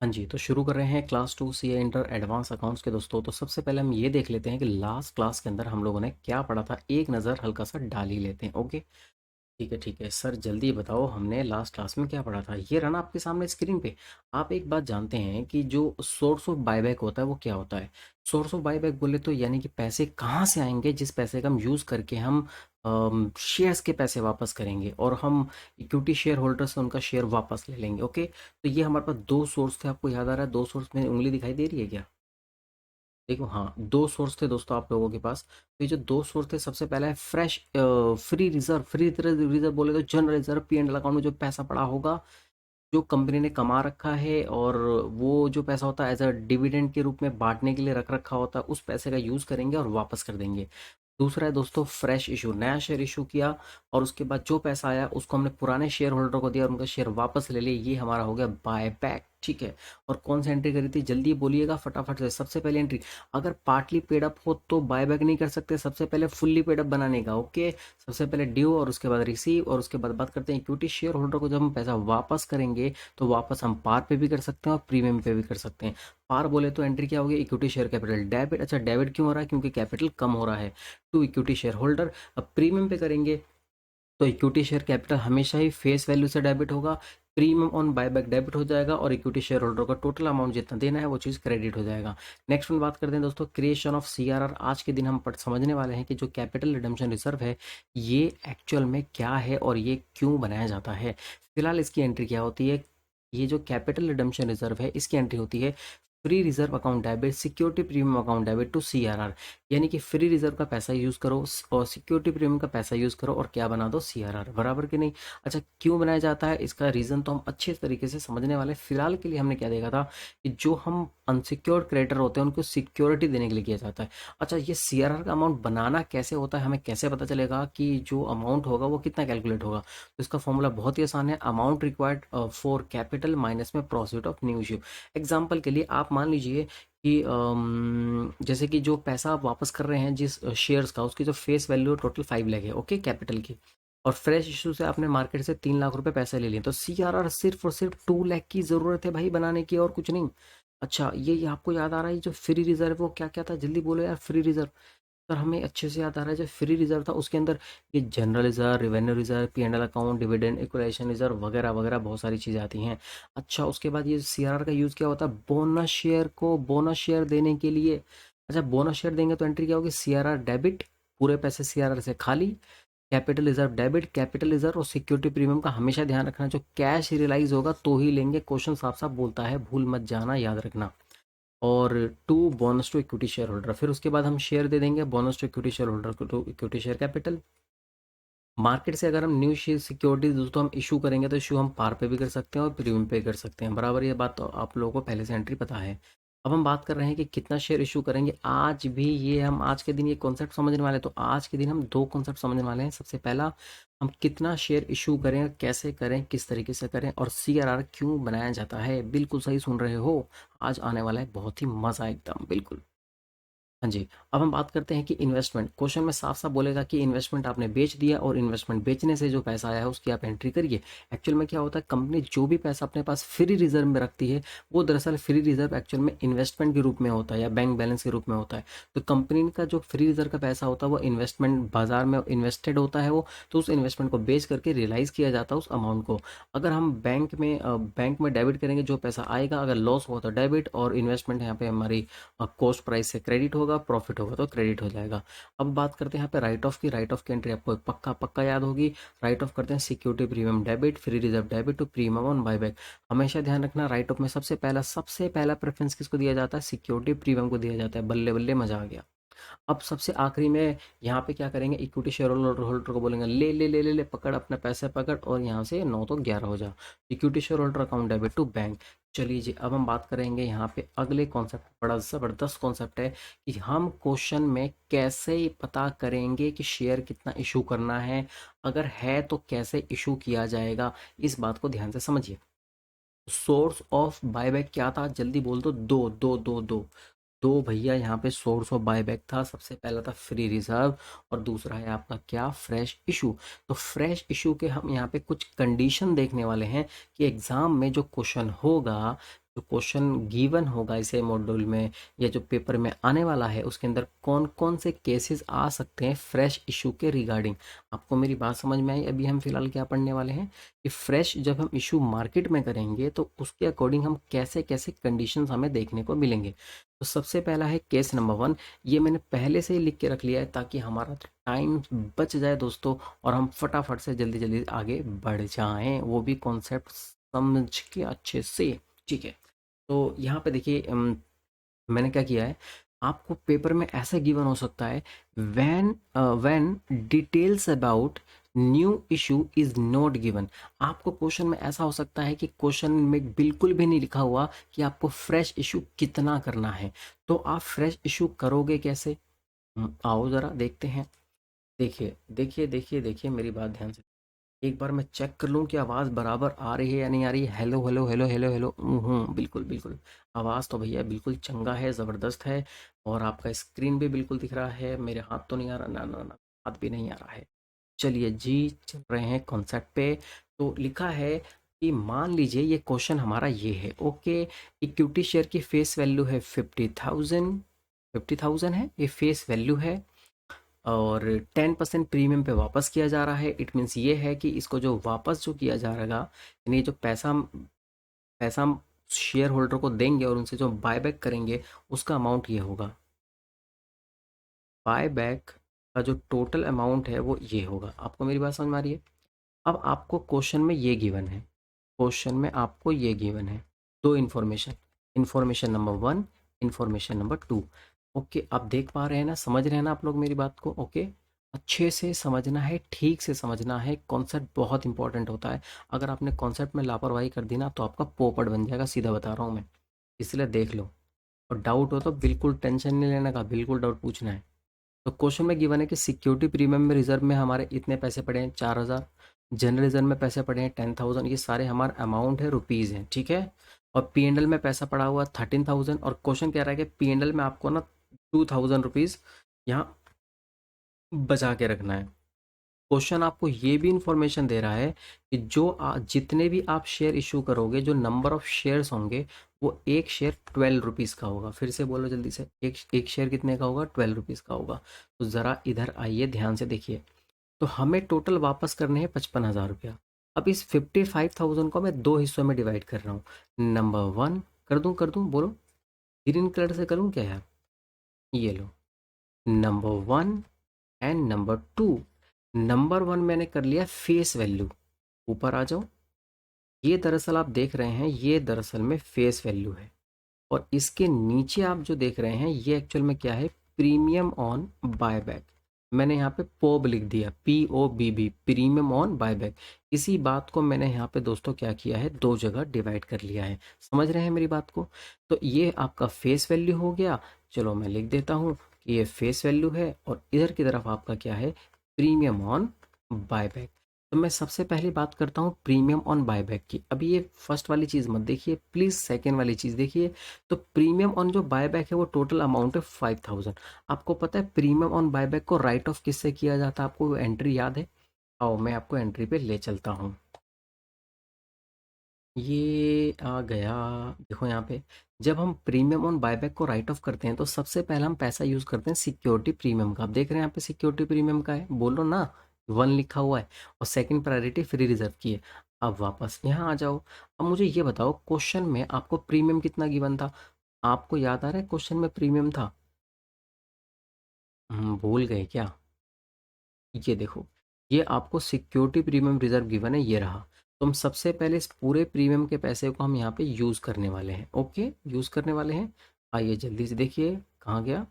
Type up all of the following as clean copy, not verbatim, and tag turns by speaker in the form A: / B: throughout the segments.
A: हाँ जी, तो शुरू कर रहे हैं class 2 CA inter advance accounts के दोस्तों। तो सबसे पहले हम ये देख लेते हैं कि लास्ट क्लास के अंदर हम लोगों ने क्या पढ़ा था, एक नज़र हल्का सा डाल ही लेते हैं। ओके, ठीक है सर, जल्दी बताओ हमने लास्ट क्लास में क्या पढ़ा था। ये रहा ना आपके सामने स्क्रीन पे। आप एक बात जानते हैं कि जो सोर्स ऑफ बायबैक होता है वो क्या होता है? सोर्स ऑफ बायबैक बोले तो यानी कि पैसे कहाँ से आएंगे जिस पैसे का हम यूज़ करके हम शेयर्स के पैसे वापस करेंगे और हम इक्विटी शेयर होल्डर से उनका शेयर वापस ले लेंगे। ओके, तो ये हमारे पास दो सोर्स थे, आपको याद आ रहा है? दो सोर्स में उंगली दिखाई दे रही है क्या? देखो, हाँ, दो सोर्स थे दोस्तों आप लोगों के पास। तो ये जो दो सोर्स थे, सबसे पहला है fresh free reserve. Free reserve बोले तो general reserve, P and account में जो पैसा पड़ा होगा, जो कंपनी ने कमा रखा है, और वो जो पैसा होता है एज अ डिविडेंड के रूप में बांटने के लिए रख रखा होता है, उस पैसे का यूज़ करेंगे और वापस कर देंगे। दूसरा है दोस्तों फ्रेश इशू, नया शेयर इशू किया और उसके बाद जो पैसा आया उसको हमने पुराने शेयर होल्डर को दिया और उनका शेयर वापस ले लिया। ये हमारा हो गया बाय बैक। ठीक है, और कौन सी एंट्री करी थी जल्दी बोलिएगा फटाफट से। सबसे पहले एंट्री, अगर पार्टली पेड अप हो तो बाय बैक नहीं कर सकते, सबसे पहले फुल्ली पेड अप बनाने का। ओके, सबसे पहले ड्यू और उसके बाद रिसीव और उसके बाद बात करते हैं इक्विटी शेयर होल्डर को। जब हम पैसा वापस करेंगे तो वापस हम पार पे भी कर सकते हैं और प्रीमियम पे भी कर सकते हैं। पार बोले तो एंट्री क्या होगी, इक्विटी शेयर कैपिटल डेबिट। अच्छा, डेबिट क्यों हो रहा है? क्योंकि कैपिटल कम हो रहा है टू इक्विटी शेयर होल्डर। अब प्रीमियम पे करेंगे तो इक्विटी शेयर कैपिटल हमेशा ही फेस वैल्यू से डेबिट होगा, प्रीमियम ऑन बायबैक डेबिट हो जाएगा और इक्विटी शेयर होल्डर का टोटल अमाउंट जितना देना है वो चीज़ क्रेडिट हो जाएगा। नेक्स्ट वन बात करते हैं दोस्तों क्रिएशन ऑफ सीआरआर। आज के दिन हम समझने वाले हैं कि जो कैपिटल रिडम्पशन रिजर्व है ये एक्चुअल में क्या है और ये क्यों बनाया जाता है। फिलहाल इसकी एंट्री क्या होती है? ये जो कैपिटल रिडम्पशन रिजर्व है इसकी एंट्री होती है free reserve account debit security premium account debit to CRR. यानी कि फ्री रिजर्व का पैसा यूज करो और सिक्योरिटी प्रीमियम का पैसा यूज करो और क्या बना दो, सीआरआर। बराबर कि नहीं? अच्छा, क्यों बनाया जाता है इसका रीजन तो हम अच्छे तरीके से समझने वाले हैं। फिलहाल के लिए हमने क्या देखा था कि जो हम अनसिक्योर्ड क्रेडिटर होते हैं उनको सिक्योरिटी देने के लिए किया जाता है। अच्छा, ये सीआरआर का अमाउंट बनाना कैसे होता है, हमें कैसे पता चलेगा कि जो अमाउंट होगा वो कितना कैलकुलेट होगा? तो इसका फॉर्मूला बहुत ही आसान है, amount required for capital minus में profit of new issue. Example के लिए आप मान लीजिए कि जैसे कि जो पैसा आप वापस कर रहे हैं जिस शेयर्स का, उसकी जो फेस वैल्यू टोटल 5 लाख है, ओके, कैपिटल की। और फ्रेश इशू से आपने मार्केट से 3 लाख रुपए पैसे ले लिए, तो सीआरआर सिर्फ और सिर्फ 2 लाख की जरूरत है भाई बनाने की, और कुछ नहीं। अच्छा, ये आपको याद आ रहा है जो फ्री रिजर्व वो क्या क्या था? जल्दी बोलो यार। फ्री रिजर्व, सर हमें अच्छे से याद आ रहा है, जो फ्री रिजर्व था उसके अंदर ये general reserve, revenue reserve, P and L account, dividend, equalisation reserve वगैरह वगैरह बहुत सारी चीज़ें आती हैं। अच्छा, उसके बाद ये सीआरआर का यूज़ क्या होता है? बोनस शेयर को बोनस शेयर देने के लिए। अच्छा, बोनस शेयर देंगे तो एंट्री क्या होगी? सीआरआर डेबिट, पूरे पैसे सीआरआर से खाली। Capital reserve debit, capital reserve और सिक्योरिटी प्रीमियम का हमेशा ध्यान रखना, जो कैश रियलाइज होगा तो ही लेंगे। क्वेश्चन साफ साफ बोलता है, भूल मत जाना, याद रखना। और to bonus to equity share holder, फिर उसके बाद हम शेयर दे देंगे bonus to equity share holder को to equity share capital. Market से अगर हम न्यू शेयर सिक्योरिटी दोस्तों हम इशू करेंगे तो इशू हम पार पे भी कर सकते हैं और प्रीमियम पे कर सकते हैं। बराबर, ये बात तो आप लोगों को पहले से एंट्री पता है। अब हम बात कर रहे हैं कि कितना शेयर इशू करेंगे। आज भी ये हम आज के दिन ये कॉन्सेप्ट समझने वाले हैं। तो आज के दिन हम दो कॉन्सेप्ट समझने वाले हैं। सबसे पहला, हम कितना शेयर इशू करें, कैसे करें, किस तरीके से करें, और सीआरआर क्यों बनाया जाता है। बिल्कुल सही सुन रहे हो, आज आने वाला है बहुत ही मजा एकदम, बिल्कुल। हाँ जी, अब हम बात करते हैं कि इन्वेस्टमेंट। क्वेश्चन में साफ साफ बोलेगा कि इन्वेस्टमेंट आपने बेच दिया और इन्वेस्टमेंट बेचने से जो पैसा आया है उसकी आप एंट्री करिए। एक्चुअल में क्या होता है, कंपनी जो भी पैसा अपने पास फ्री रिजर्व में रखती है वो दरअसल फ्री रिजर्व एक्चुअल में इन्वेस्टमेंट के रूप में होता है या बैंक बैलेंस के रूप में होता है। तो कंपनी का जो फ्री रिजर्व का पैसा होता है वो इन्वेस्टमेंट बाजार में इन्वेस्टेड होता है वो, तो उस इन्वेस्टमेंट को बेच करके रियलाइज किया जाता है उस अमाउंट को। अगर हम बैंक में डेबिट करेंगे जो पैसा आएगा, अगर लॉस हुआ तो डेबिट, और इन्वेस्टमेंट यहाँ पे हमारी कॉस्ट प्राइस से क्रेडिट होगा, प्रॉफिट होगा तो क्रेडिट हो जाएगा। अब बात करते हैं यहाँ पे राइट ऑफ की। राइट ऑफ की एंट्री आपको पक्का पक्का याद होगी। राइट ऑफ करते हैं security premium debit, free reserve debit to premium on buyback. हमेशा ध्यान रखना, राइट ऑफ में सबसे पहला प्रेफरेंस किसको दिया जाता है? सिक्योरिटी प्रीमियम को दिया जाता है। बल्ले बल्ले, मजा आ गया। अब सबसे आखिरी में यहाँ पे क्या करेंगे, इक्विटी शेयर होल्डर होल्डर को बोलेंगे ले ले ले ले ले पकड़ अपने पैसे पकड़, और यहाँ से 9 तो 11 हो जा। Equity share holder account debit to bank. चलिए जी, अब हम बात करेंगे यहाँ पे अगले कॉन्सेप्ट। बड़ा ज़बरदस्त कॉन्सेप्ट है कि हम क्वेश्चन में कैसे पता करेंगे कि शेयर कितना इशू करना है, अगर है तो कैसे इशू किया जाएगा। इस बात को ध्यान से समझिए। सोर्स ऑफ बायबैक क्या था, जल्दी बोल दो। दो दो दो दो दो भैया, यहाँ पे सोर्स ऑफ बायबैक था। सबसे पहला था फ्री रिजर्व और दूसरा है आपका क्या, फ्रेश इशू। तो फ्रेश इशू के हम यहाँ पे कुछ कंडीशन देखने वाले हैं कि एग्जाम में जो क्वेश्चन होगा जो क्वेश्चन गिवन होगा इसे मॉड्यूल में या जो पेपर में आने वाला है उसके अंदर कौन कौन से केसेस आ सकते हैं फ्रेश इशू के रिगार्डिंग। आपको मेरी बात समझ में आई? अभी हम फिलहाल क्या पढ़ने वाले हैं कि फ्रेश जब हम इशू मार्केट में करेंगे तो उसके अकॉर्डिंग हम कैसे कैसे कंडीशंस हमें देखने को मिलेंगे। तो सबसे पहला है केस नंबर 1। ये मैंने पहले से ही लिख के रख लिया है ताकि हमारा टाइम बच जाए दोस्तों और हम फटाफट से जल्दी जल्दी आगे बढ़ जाएं, वो भी कॉन्सेप्ट समझ के अच्छे से। ठीक है, तो यहाँ पे देखिए मैंने क्या किया है, आपको पेपर में ऐसा गिवन हो सकता है when details about new issue is not given. आपको क्वेश्चन में ऐसा हो सकता है कि क्वेश्चन में बिल्कुल भी नहीं लिखा हुआ कि आपको फ्रेश इशू कितना करना है, तो आप फ्रेश इशू करोगे कैसे? आओ ज़रा देखते हैं। देखिए देखिए देखिए देखिए मेरी बात ध्यान से एक बार मैं चेक कर लूँ कि आवाज़ बराबर आ रही है या नहीं आ रही है। Hello hello hello hello hello. बिल्कुल बिल्कुल। आवाज़ तो भैया बिल्कुल चंगा है, ज़बरदस्त है। और आपका स्क्रीन भी बिल्कुल दिख रहा है। मेरे हाथ तो नहीं आ रहा, ना ना ना, हाथ भी नहीं आ रहा है। चलिए जी, चल रहे हैं कॉन्सेप्ट पे। तो लिखा है कि मान लीजिए ये क्वेश्चन हमारा ये है। ओके, इक्विटी शेयर की फेस वैल्यू है 50,000। 50,000 है, ये फेस वैल्यू है। और 10% प्रीमियम पे वापस किया जा रहा है। इट मीन्स ये है कि इसको जो वापस जो किया जा रहेगा, यानी जो पैसा पैसा हम शेयर होल्डर को देंगे और उनसे जो बाय बैक करेंगे उसका अमाउंट ये होगा। बाय बैक का जो टोटल अमाउंट है वो ये होगा। आपको मेरी बात समझ में आ रही है? अब आपको क्वेश्चन में ये गिवन है, क्वेश्चन में आपको ये गिवन है दो information. Information number 1, information number 2। Okay, आप देख पा रहे हैं ना, समझ रहे हैं ना आप लोग मेरी बात को? ओके, अच्छे से समझना है, ठीक से समझना है। कॉन्सेप्ट बहुत इंपॉर्टेंट होता है। अगर आपने कॉन्सेप्ट में लापरवाही कर दी ना तो आपका पोपट बन जाएगा, सीधा बता रहा हूँ मैं। इसलिए देख लो, और डाउट हो तो बिल्कुल टेंशन नहीं लेने का, बिल्कुल डाउट पूछना है। तो क्वेश्चन में गिवन है कि सिक्योरिटी प्रीमियम में रिजर्व में हमारे इतने पैसे पड़े हैं 4,000, जनरल रिजर्व में पैसे पड़े हैं 10,000। ये सारे हमारे अमाउंट है, रुपीज़ हैं, ठीक है। और पी एंड एल में पैसा पड़ा हुआ 13,000। और क्वेश्चन कह रहा है कि पी एंड एल में आपको ना 2,000 रुपीज़ यहाँ बचा के रखना है। क्वेश्चन आपको ये भी इंफॉर्मेशन दे रहा है कि जितने भी आप शेयर इशू करोगे, जो नंबर ऑफ शेयर्स होंगे वो एक शेयर 12 रुपीज़ का होगा। फिर से बोलो जल्दी से, एक एक शेयर कितने का होगा? 12 रुपीज़ का होगा। तो ज़रा इधर आइए, ध्यान से देखिए। तो हमें टोटल वापस करने हैं 55,000 रुपया। अब इस 55,000 को मैं दो हिस्सों में डिवाइड कर रहा हूँ। नंबर 1 कर दूँ बोलो, ग्रीन कलर से करूँ क्या यार? ये लो, नंबर 1 एंड नंबर 2। नंबर 1 मैंने कर लिया फेस वैल्यू। ऊपर आ जाओ। ये दरअसल आप देख रहे हैं, ये दरअसल में फेस वैल्यू है। और इसके नीचे आप जो देख रहे हैं ये एक्चुअल में क्या है? Premium on buyback. मैंने यहाँ पे पोब लिख दिया, POBB, प्रीमियम ऑन बायबैक। इसी बात को मैंने यहाँ पे दोस्तों क्या किया है, दो जगह डिवाइड कर लिया है। समझ रहे हैं मेरी बात को? तो ये आपका फेस वैल्यू हो गया। चलो मैं लिख देता हूँ कि ये फेस वैल्यू है और इधर की तरफ आपका क्या है? Premium on buyback. तो मैं सबसे पहले बात करता हूँ प्रीमियम ऑन बायबैक की। अभी ये फर्स्ट वाली चीज़ मत देखिए प्लीज़, सेकेंड वाली चीज़ देखिए। तो प्रीमियम ऑन जो बायबैक है वो टोटल अमाउंट है 5,000। आपको पता है प्रीमियम ऑन बायबैक को राइट ऑफ किससे किया जाता है? आपको वो एंट्री याद है? आओ मैं आपको एंट्री पे ले चलता हूँ। ये आ गया। देखो यहाँ पे, जब हम प्रीमियम ऑन बायबैक को राइट ऑफ करते हैं तो सबसे पहले हम पैसा यूज़ करते हैं सिक्योरिटी प्रीमियम का। आप देख रहे हैं यहाँ पे सिक्योरिटी प्रीमियम का है, बोलो ना, 1 लिखा हुआ है। और सेकंड प्रायोरिटी फ्री रिजर्व की है। अब वापस यहाँ आ जाओ। अब मुझे ये बताओ, क्वेश्चन में आपको प्रीमियम कितना गिवन था? आपको याद आ रहा है क्वेश्चन में प्रीमियम था? भूल गए क्या? ये देखो, ये आपको सिक्योरिटी प्रीमियम रिजर्व गिवन है, ये रहा। तो हम सबसे पहले इस पूरे प्रीमियम के पैसे को हम यहाँ पे यूज़ करने वाले हैं। ओके, यूज़ करने वाले हैं। आइए जल्दी से देखिए, कहाँ गया?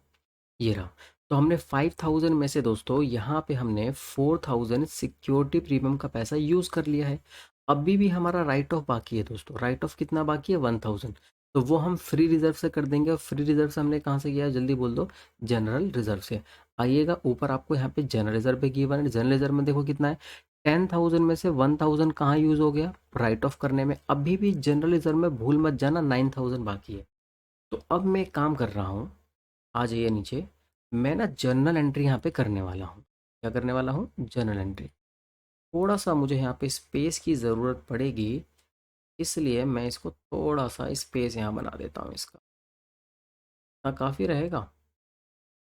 A: ये रहा। तो हमने 5,000 में से दोस्तों यहाँ पे हमने 4,000 सिक्योरिटी प्रीमियम का पैसा यूज़ कर लिया है। अभी भी हमारा राइट ऑफ बाकी है दोस्तों। राइट ऑफ कितना बाकी है? 1,000। तो वो हम फ्री रिजर्व से कर देंगे। और फ्री रिजर्व से हमने कहाँ से किया है? जल्दी बोल दो। जनरल रिजर्व से। आइएगा ऊपर, आपको यहाँ पे जनरल रिजर्व पे गिवन है। जनरल रिजर्व में देखो कितना है? 10,000 में से 1,000 कहाँ यूज़ हो गया? राइट ऑफ करने में। अभी भी जनरल रिजर्व में भूल मत जाना, 9,000 बाकी है। तो अब मैं एक काम कर रहा हूँ, आ जाइए नीचे। मैं ना जर्नल एंट्री यहाँ पे करने वाला हूँ। क्या करने वाला हूँ? Journal entry. थोड़ा सा मुझे यहाँ पे स्पेस की ज़रूरत पड़ेगी। इसलिए मैं इसको थोड़ा सा स्पेस यहाँ बना देता हूँ इसका। हाँ, काफ़ी रहेगा।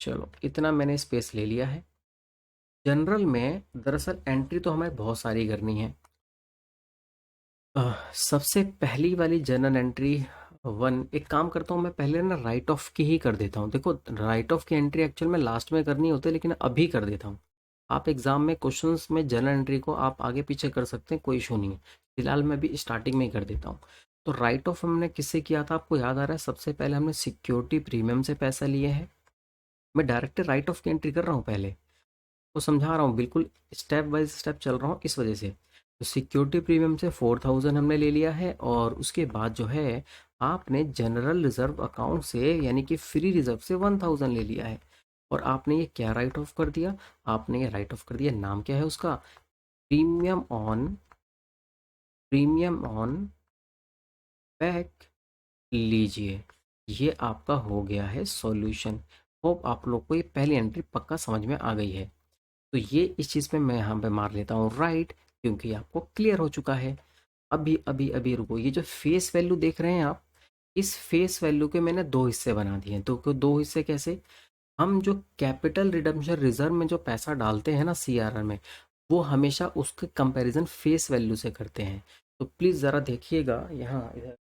A: चलो, इतना मैंने स्पेस ले लिया है। जनरल में दरअसल एंट्री तो हमें बहुत सारी करनी है। सबसे पहली वाली जनरल एंट्री वन, एक काम करता हूँ मैं पहले ना राइट ऑफ की ही कर देता हूँ। देखो, राइट ऑफ की एंट्री एक्चुअल में लास्ट में करनी होती है, लेकिन अभी कर देता हूँ। आप एग्जाम में क्वेश्चंस में जनरल एंट्री को आप आगे पीछे कर सकते हैं, कोई इशू नहीं है। फिलहाल मैं भी स्टार्टिंग में ही कर देता हूँ। तो राइट ऑफ हमने किससे किया था, आपको याद आ रहा है? सबसे पहले हमने सिक्योरिटी प्रीमियम से पैसा लिए है। मैं डायरेक्ट राइट ऑफ की एंट्री कर रहा हूँ पहले, तो समझा रहा हूँ, बिल्कुल स्टेप बाय स्टेप चल रहा हूँ इस वजह से। तो सिक्योरिटी प्रीमियम से 4000 हमने ले लिया है, और उसके बाद जो है आपने जनरल रिजर्व अकाउंट से यानी कि फ्री रिजर्व से 1000 ले लिया है। और आपने ये क्या राइट ऑफ कर दिया? आपने ये राइट ऑफ कर दिया, नाम क्या है उसका? प्रीमियम ऑन बैक लीजिए। ये आपका हो गया है सॉल्यूशन। होप आप लोग को ये पहली एंट्री पक्का समझ में आ गई है। तो ये इस चीज़ पे मैं यहाँ पे मार लेता हूँ राइट, क्योंकि आपको क्लियर हो चुका है। अभी अभी अभी रुको, ये जो फेस वैल्यू देख रहे हैं आप, इस फेस वैल्यू के मैंने दो हिस्से बना दिए हैं। तो दो हिस्से कैसे? हम जो कैपिटल रिडम्पशन रिजर्व में जो पैसा डालते हैं ना सीआरआर में, वो हमेशा उसके कंपैरिजन फेस वैल्यू से करते हैं। तो प्लीज़ ज़रा देखिएगा यहाँ इधर।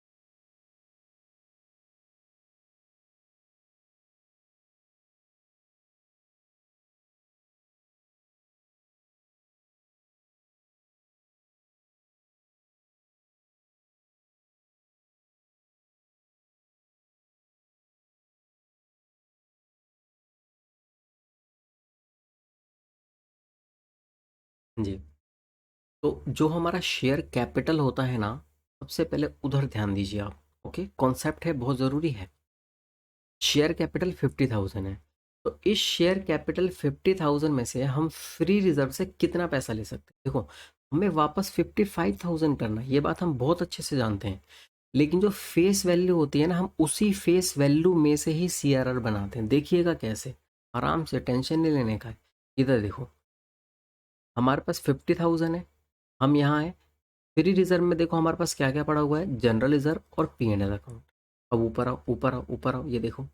A: जी, तो जो हमारा शेयर कैपिटल होता है ना, सबसे पहले उधर ध्यान दीजिए आप। ओके, कॉन्सेप्ट है, बहुत ज़रूरी है। शेयर कैपिटल 50,000 है। तो इस शेयर कैपिटल 50,000 में से हम फ्री रिजर्व से कितना पैसा ले सकते हैं? देखो, हमें वापस 55,000 करना है, ये बात हम बहुत अच्छे से जानते हैं। लेकिन जो फेस वैल्यू होती है ना, हम उसी फेस वैल्यू में से ही सीआरआर बनाते हैं। देखिएगा कैसे, आराम से, टेंशन नहीं लेने का है। इधर देखो, हमारे पास 50,000 है, हम यहाँ है। फ्री रिजर्व में देखो हमारे पास क्या क्या पड़ा हुआ है, जनरल रिजर्व और पी&एल अकाउंट। अब ऊपर आओ, ऊपर आओ, ऊपर आओ, ये देखो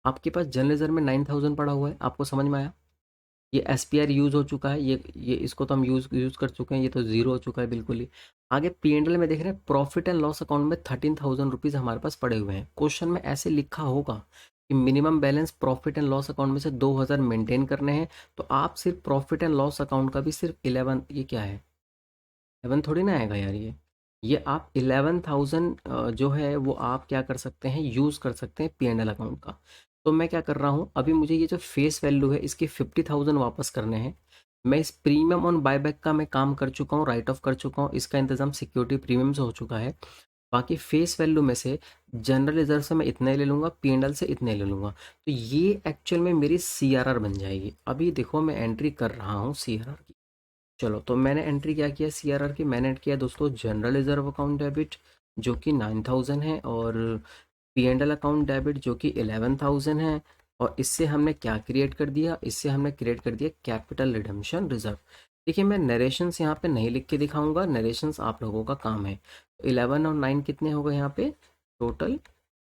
A: आपके पास जनरल रिजर्व में 9000 पड़ा हुआ है। आपको समझ में आया? ये एसपीआर यूज़ हो चुका है, ये इसको तो हम यूज़ कर चुके हैं, ये तो ज़ीरो हो चुका है बिल्कुल ही। आगे पी&एल में देख रहे हैं, प्रॉफिट एंड लॉस अकाउंट में 13,000 रुपीज़ हमारे पास पड़े हुए हैं। क्वेश्चन में ऐसे लिखा होगा कि minimum balance profit and loss account में से 2000 मेंटेन करने हैं। तो आप सिर्फ प्रॉफिट एंड लॉस अकाउंट का भी सिर्फ 11, ये क्या है, 11 थोड़ी ना आएगा यार। ये आप 11,000 जो है वो आप क्या कर सकते हैं, यूज़ कर सकते हैं पी&एल अकाउंट का। तो मैं क्या कर रहा हूँ, अभी मुझे ये जो फेस वैल्यू है इसकी 50,000 वापस करने हैं। मैं इस प्रीमियम ऑन बायबैक का मैं काम कर चुका हूँ, राइट ऑफ कर चुका हूँ, इसका इंतजाम सिक्योरिटी प्रीमियम से हो चुका है। बाकी फेस वैल्यू में से जनरल रिजर्व से मैं इतने ले लूँगा, पी&एल से इतने ले लूँगा। तो ये एक्चुअल में मेरी सीआरआर बन जाएगी। अभी देखो मैं एंट्री कर रहा हूँ सीआरआर की। चलो, तो मैंने एंट्री क्या किया सीआरआर की, मैंने ऐड किया दोस्तों जनरल रिजर्व अकाउंट डेबिट जो कि 9000 है, और पी&एल अकाउंट डेबिट जो कि 11,000 है। और इससे हमने क्या क्रिएट कर दिया, इससे हमने क्रिएट कर दिया कैपिटल रिडम्पशन रिजर्व। देखिए, मैं नरेशंस यहाँ पे नहीं लिख के दिखाऊंगा, नरेशंस आप लोगों का काम है। 11 और 9 कितने हो गए यहाँ पे, टोटल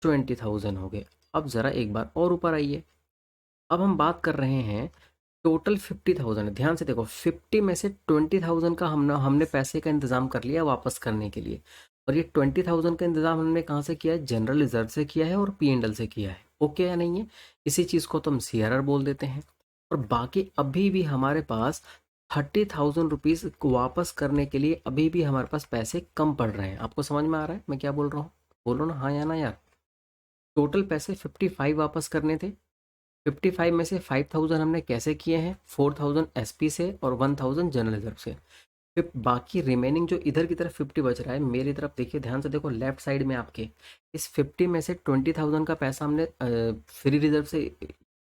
A: 20,000 हो गए। अब ज़रा एक बार और ऊपर आइए। अब हम बात कर रहे हैं, टोटल 50,000 है। ध्यान से देखो, 50 में से 20,000 का हमने पैसे का इंतजाम कर लिया वापस करने के लिए। और ये 20,000 का इंतजाम हमने कहाँ से किया है, जनरल रिजर्व से किया है और पी&एल से किया है। ओके या नहीं है? इसी चीज़ को तो हम सीआरआर बोल देते हैं। और बाकी अभी भी हमारे पास 30,000 रुपीज़ को वापस करने के लिए अभी भी हमारे पास पैसे कम पड़ रहे हैं। आपको समझ में आ रहा है मैं क्या बोल रहा हूँ? बोलो ना हाँ या ना यार। टोटल पैसे 55 वापस करने थे। 55 में से 5000 हमने कैसे किए हैं, 4000 एसपी से और 1000 जनरल रिजर्व से। फिर बाकी रिमेनिंग जो इधर की तरफ 50 बच रहा है, मेरी तरफ देखिए, ध्यान से देखो लेफ्ट साइड में आपके, इस 50 में से 20,000 का पैसा हमने फ्री रिजर्व से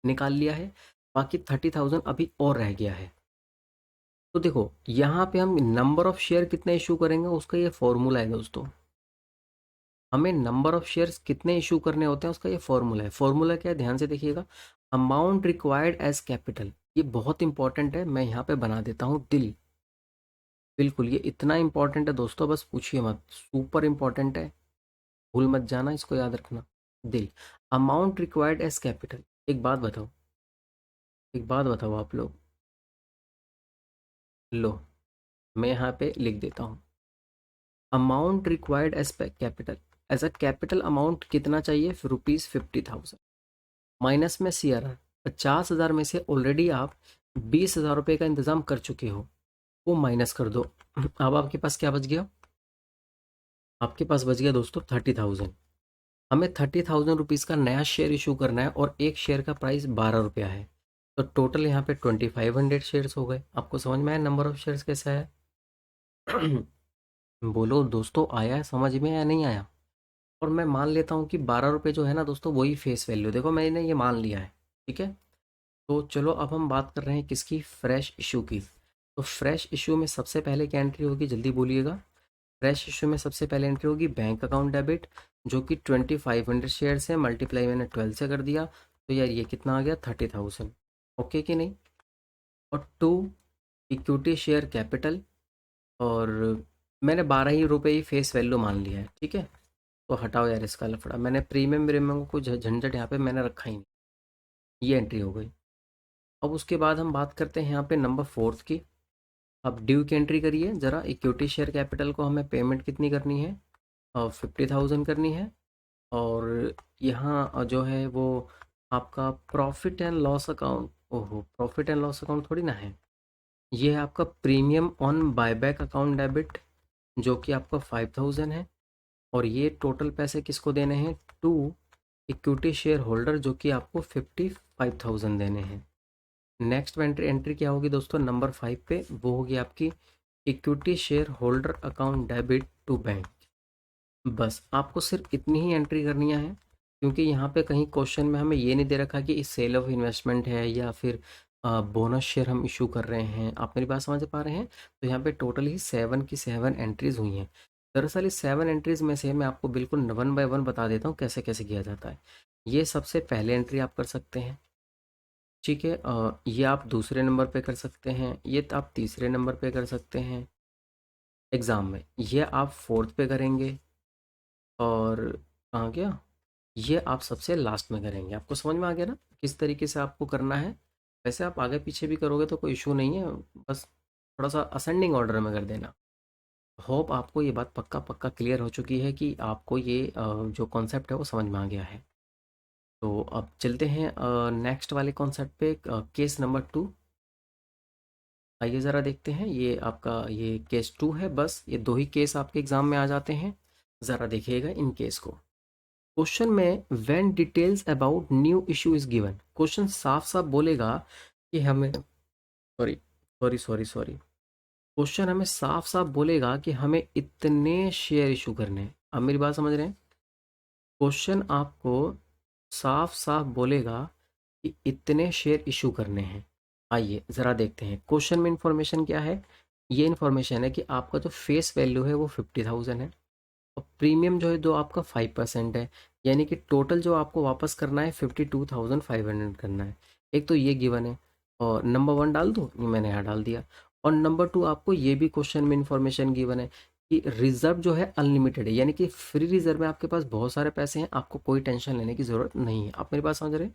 A: निकाल लिया है। बाकी 30,000 अभी और रह गया है। तो देखो यहाँ पे हम नंबर ऑफ शेयर कितने इशू करेंगे उसका ये फॉर्मूला है दोस्तों। हमें नंबर ऑफ शेयर्स कितने इशू करने होते हैं उसका ये फॉर्मूला है। फॉर्मूला क्या है, ध्यान से देखिएगा। अमाउंट रिक्वायर्ड एज कैपिटल, ये बहुत इंपॉर्टेंट है, मैं यहाँ पे बना देता हूँ दिल। बिल्कुल, ये इतना इंपॉर्टेंट है दोस्तों, बस पूछिए मत, सुपर इंपॉर्टेंट है, भूल मत जाना, इसको याद रखना। दिल, अमाउंट रिक्वायर्ड एज कैपिटल। एक बात बताओ, एक बात बताओ आप लोग, लो मैं यहाँ पे लिख देता हूँ, amount required as capital, as a capital amount कितना चाहिए, ₹50,000 माइनस में CRR 50,000 में से ऑलरेडी आप 20,000 रुपये का इंतजाम कर चुके हो, वो माइनस कर दो। अब आपके पास क्या बच गया, आपके पास बच गया दोस्तों 30,000। हमें 30,000 रुपीज़ का नया शेयर इशू करना है और एक शेयर का प्राइस 12 रुपया है, तो टोटल यहाँ पे 2500 शेयर्स हो गए। आपको समझ में आया नंबर ऑफ शेयर्स कैसा है? बोलो दोस्तों, आया है समझ में या नहीं आया? और मैं मान लेता हूँ कि 12 रुपये जो है ना दोस्तों, वही फेस वैल्यू, देखो मैंने ये मान लिया है, ठीक है। तो चलो अब हम बात कर रहे हैं किसकी, फ्रेश इशू की। तो फ्रेश इशू में सबसे पहले क्या एंट्री होगी, जल्दी बोलिएगा। फ्रेश इशू में सबसे पहले एंट्री होगी बैंक अकाउंट डेबिट, जो कि 2500 शेयर्स है, मल्टीप्लाई मैंने 12 से कर दिया, तो यार ये कितना आ गया, 30,000। ओके कि नहीं? और टू, इक्विटी शेयर कैपिटल, और मैंने 12 ही रुपये ही फेस वैल्यू मान लिया है, ठीक है। तो हटाओ यार इसका लफड़ा, मैंने प्रीमियम प्रीमियम को झंझट यहाँ पे मैंने रखा ही नहीं, ये एंट्री हो गई। अब उसके बाद हम बात करते हैं यहाँ पे नंबर फोर्थ की। अब ड्यू की एंट्री करिए ज़रा, इक्विटी शेयर कैपिटल को हमें पेमेंट कितनी करनी है, 50,000 करनी है। और यहाँ जो है वो आपका प्रॉफिट एंड लॉस अकाउंट, ओहो प्रॉफिट एंड लॉस अकाउंट थोड़ी ना है, ये है आपका premium on buyback account debit, जो कि आपका 5,000 है। और ये टोटल पैसे किसको देने हैं, टू इक्विटी शेयर होल्डर, जो कि आपको 55,000 देने हैं। नेक्स्ट एंट्री एंट्री क्या होगी दोस्तों, नंबर 5 पे, वो होगी आपकी equity share holder account debit to bank. बस आपको सिर्फ इतनी ही एंट्री करनी है, क्योंकि यहाँ पे कहीं क्वेश्चन में हमें ये नहीं दे रखा कि इस सेल ऑफ इन्वेस्टमेंट है या फिर बोनस शेयर हम इशू कर रहे हैं। आप मेरी बात समझ पा रहे हैं? तो यहाँ पे टोटल ही 7 की 7 एंट्रीज हुई हैं। दरअसल इस 7 एंट्रीज में से मैं आपको बिल्कुल 1 बाय 1 बता देता हूँ कैसे कैसे किया जाता है। ये सबसे पहले एंट्री आप कर सकते हैं, ठीक है। ये आप दूसरे नंबर पे कर सकते हैं, ये तो आप तीसरे नंबर पे कर सकते हैं एग्ज़ाम में, ये आप फोर्थ पे करेंगे, और कहाँ गया, ये आप सबसे लास्ट में करेंगे। आपको समझ में आ गया ना किस तरीके से आपको करना है? वैसे आप आगे पीछे भी करोगे तो कोई इशू नहीं है, बस थोड़ा सा असेंडिंग ऑर्डर में कर देना। होप आपको ये बात पक्का पक्का क्लियर हो चुकी है कि आपको ये जो कॉन्सेप्ट है वो समझ में आ गया है। तो अब चलते हैं नेक्स्ट वाले कॉन्सेप्ट पे, केस नंबर 2। आइए ज़रा देखते हैं, ये आपका ये केस 2 है, बस ये 2 ही केस आपके एग्ज़ाम में आ जाते हैं। ज़रा देखिएगा इन केस को। क्वेश्चन में when details about new issue is given, question साफ साफ बोलेगा कि हमें, sorry sorry sorry sorry, question हमें साफ साफ बोलेगा कि हमें इतने शेयर इशू करने हैं। आप मेरी बात समझ रहे हैं? क्वेश्चन आपको साफ साफ बोलेगा कि इतने शेयर इशू करने हैं। आइए ज़रा देखते हैं क्वेश्चन में इंफॉर्मेशन क्या है। ये इंफॉर्मेशन है कि आपका जो फेस वैल्यू है वो 50,000 है, और प्रीमियम जो है जो आपका 5% है, यानी कि टोटल जो आपको वापस करना है 52,500 करना है। एक तो ये गिवन है, और नंबर 1 डाल दूँ, ये मैंने यहाँ डाल दिया। और नंबर 2 आपको ये भी क्वेश्चन में इंफॉर्मेशन गिवन है कि रिजर्व जो है अनलिमिटेड है, यानी कि फ्री रिजर्व में आपके पास बहुत सारे पैसे हैं, आपको कोई टेंशन लेने की ज़रूरत नहीं है। आप मेरी बात समझ रहे हैं?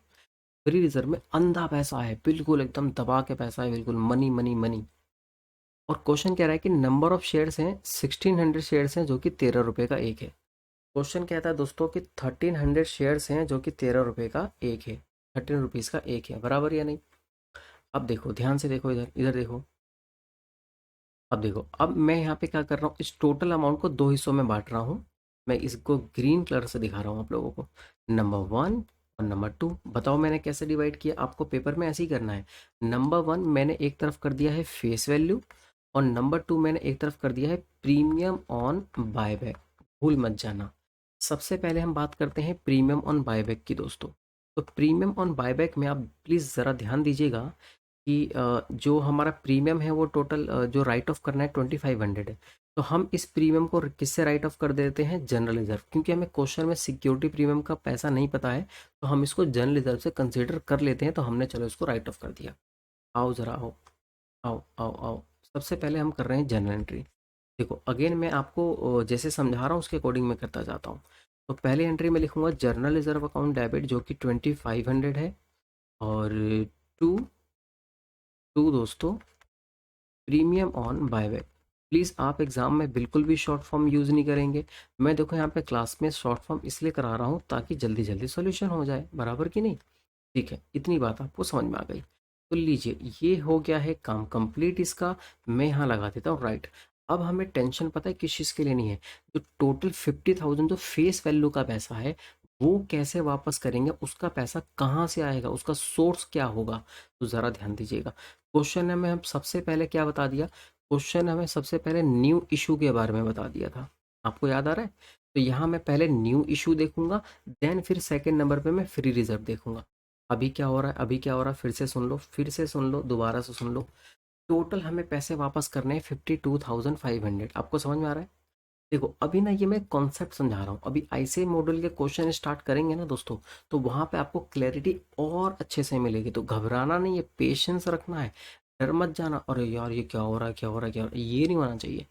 A: फ्री रिजर्व में अंधा पैसा है, बिल्कुल एकदम दबा के पैसा है, बिल्कुल मनी मनी मनी। और क्वेश्चन कह रहा है कि नंबर ऑफ शेयर्स हैं 1600 शेयर्स हैं, जो कि 13 रुपये का एक है। क्वेश्चन कहता है दोस्तों कि 1300 शेयर्स हैं, जो कि 13 रुपये का एक है, 13 रुपीज़ का एक है, बराबर या नहीं? अब देखो ध्यान से देखो, इधर इधर देखो। अब देखो, अब मैं यहाँ पे क्या कर रहा हूँ, इस टोटल अमाउंट को दो हिस्सों में बांट रहा हूँ। मैं इसको ग्रीन कलर से दिखा रहा हूँ आप लोगों को, नंबर 1 और नंबर 2। बताओ मैंने कैसे डिवाइड किया, आपको पेपर में ऐसे ही करना है। नंबर 1 मैंने एक तरफ कर दिया है फेस वैल्यू, और नंबर 2 मैंने एक तरफ कर दिया है प्रीमियम ऑन बायबैक। भूल मत जाना। सबसे पहले हम बात करते हैं प्रीमियम ऑन बायबैक की दोस्तों। तो प्रीमियम ऑन बायबैक में आप प्लीज़ ज़रा ध्यान दीजिएगा कि जो हमारा प्रीमियम है वो टोटल जो राइट ऑफ करना है 2500 है। तो हम इस प्रीमियम को किससे राइट ऑफ कर देते हैं, जनरल रिजर्व, क्योंकि हमें क्वेश्चन में सिक्योरिटी प्रीमियम का पैसा नहीं पता है, तो हम इसको जनरल रिजर्व से कंसिडर कर लेते हैं। तो हमने चलो इसको राइट ऑफ कर दिया। आओ ज़रा आओ, आओ आओ आओ, सबसे पहले हम कर रहे हैं जनरल एंट्री। देखो अगेन मैं आपको जैसे समझा रहा हूँ उसके अकॉर्डिंग मैं करता जाता हूँ। तो पहली एंट्री में लिखूंगा जर्नल रिजर्व अकाउंट डेबिट जो कि 2500 है। और टू टू दोस्तों प्रीमियम ऑन बायबैक। प्लीज़ आप एग्ज़ाम में बिल्कुल भी शॉर्ट फॉर्म यूज़ नहीं करेंगे। मैं देखो यहाँ पे क्लास में शॉर्ट फॉर्म इसलिए करा रहा हूँ ताकि जल्दी जल्दी सॉल्यूशन हो जाए, बराबर कि नहीं। ठीक है, इतनी बात आपको समझ में आ गई। तो लीजिए ये हो गया है काम कंप्लीट इसका। मैं यहाँ लगा देता हूँ राइट। अब हमें टेंशन पता है किस चीज़ के लिए नहीं है। जो टोटल 50,000 जो फेस वैल्यू का पैसा है वो कैसे वापस करेंगे, उसका पैसा कहाँ से आएगा, उसका सोर्स क्या होगा। तो ज़रा ध्यान दीजिएगा। क्वेश्चन में हम सबसे पहले क्या बता दिया, क्वेश्चन हमें सबसे पहले न्यू इशू के बारे में बता दिया था। आपको याद आ रहा है। तो यहाँ मैं पहले न्यू इशू देखूंगा, देन फिर सेकंड नंबर पे मैं फ्री रिजर्व देखूंगा। अभी क्या हो रहा है, अभी क्या हो रहा है, फिर से सुन लो, फिर से सुन लो, दोबारा से सुन लो। टोटल हमें पैसे वापस करने हैं 52,500। आपको समझ में आ रहा है। देखो अभी ना ये मैं कॉन्सेप्ट समझा रहा हूँ, अभी ऐसे मॉडल के क्वेश्चन स्टार्ट करेंगे ना दोस्तों, तो वहां पे आपको क्लैरिटी और अच्छे से मिलेगी। तो घबराना नहीं है, पेशेंस रखना है। डर मत जाना, अरे यार ये क्या हो रहा है, क्या हो रहा है, क्या हो रहा है, ये नहीं होना चाहिए।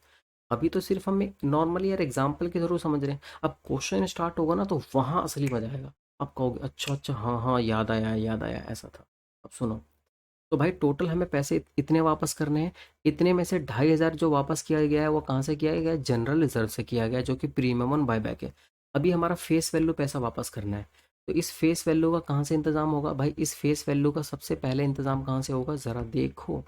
A: अभी तो सिर्फ हम एक नॉर्मली यार एग्जाम्पल के थ्रू समझ रहे हैं। अब क्वेश्चन स्टार्ट होगा ना तो वहां असली मजा आएगा। अब कहोगे अच्छा अच्छा हाँ हाँ याद आया याद आया ऐसा था। अब सुनो। तो भाई टोटल हमें पैसे इतने वापस करने हैं। इतने में से 2,500 जो वापस किया गया है वो कहाँ से किया गया है, जनरल रिजर्व से किया गया है जो कि प्रीमियम ऑन बायबैक है। अभी हमारा फेस वैल्यू पैसा वापस करना है। तो इस फेस वैल्यू का कहाँ से इंतजाम होगा भाई, इस फेस वैल्यू का सबसे पहले इंतजाम कहाँ से होगा जरा देखो।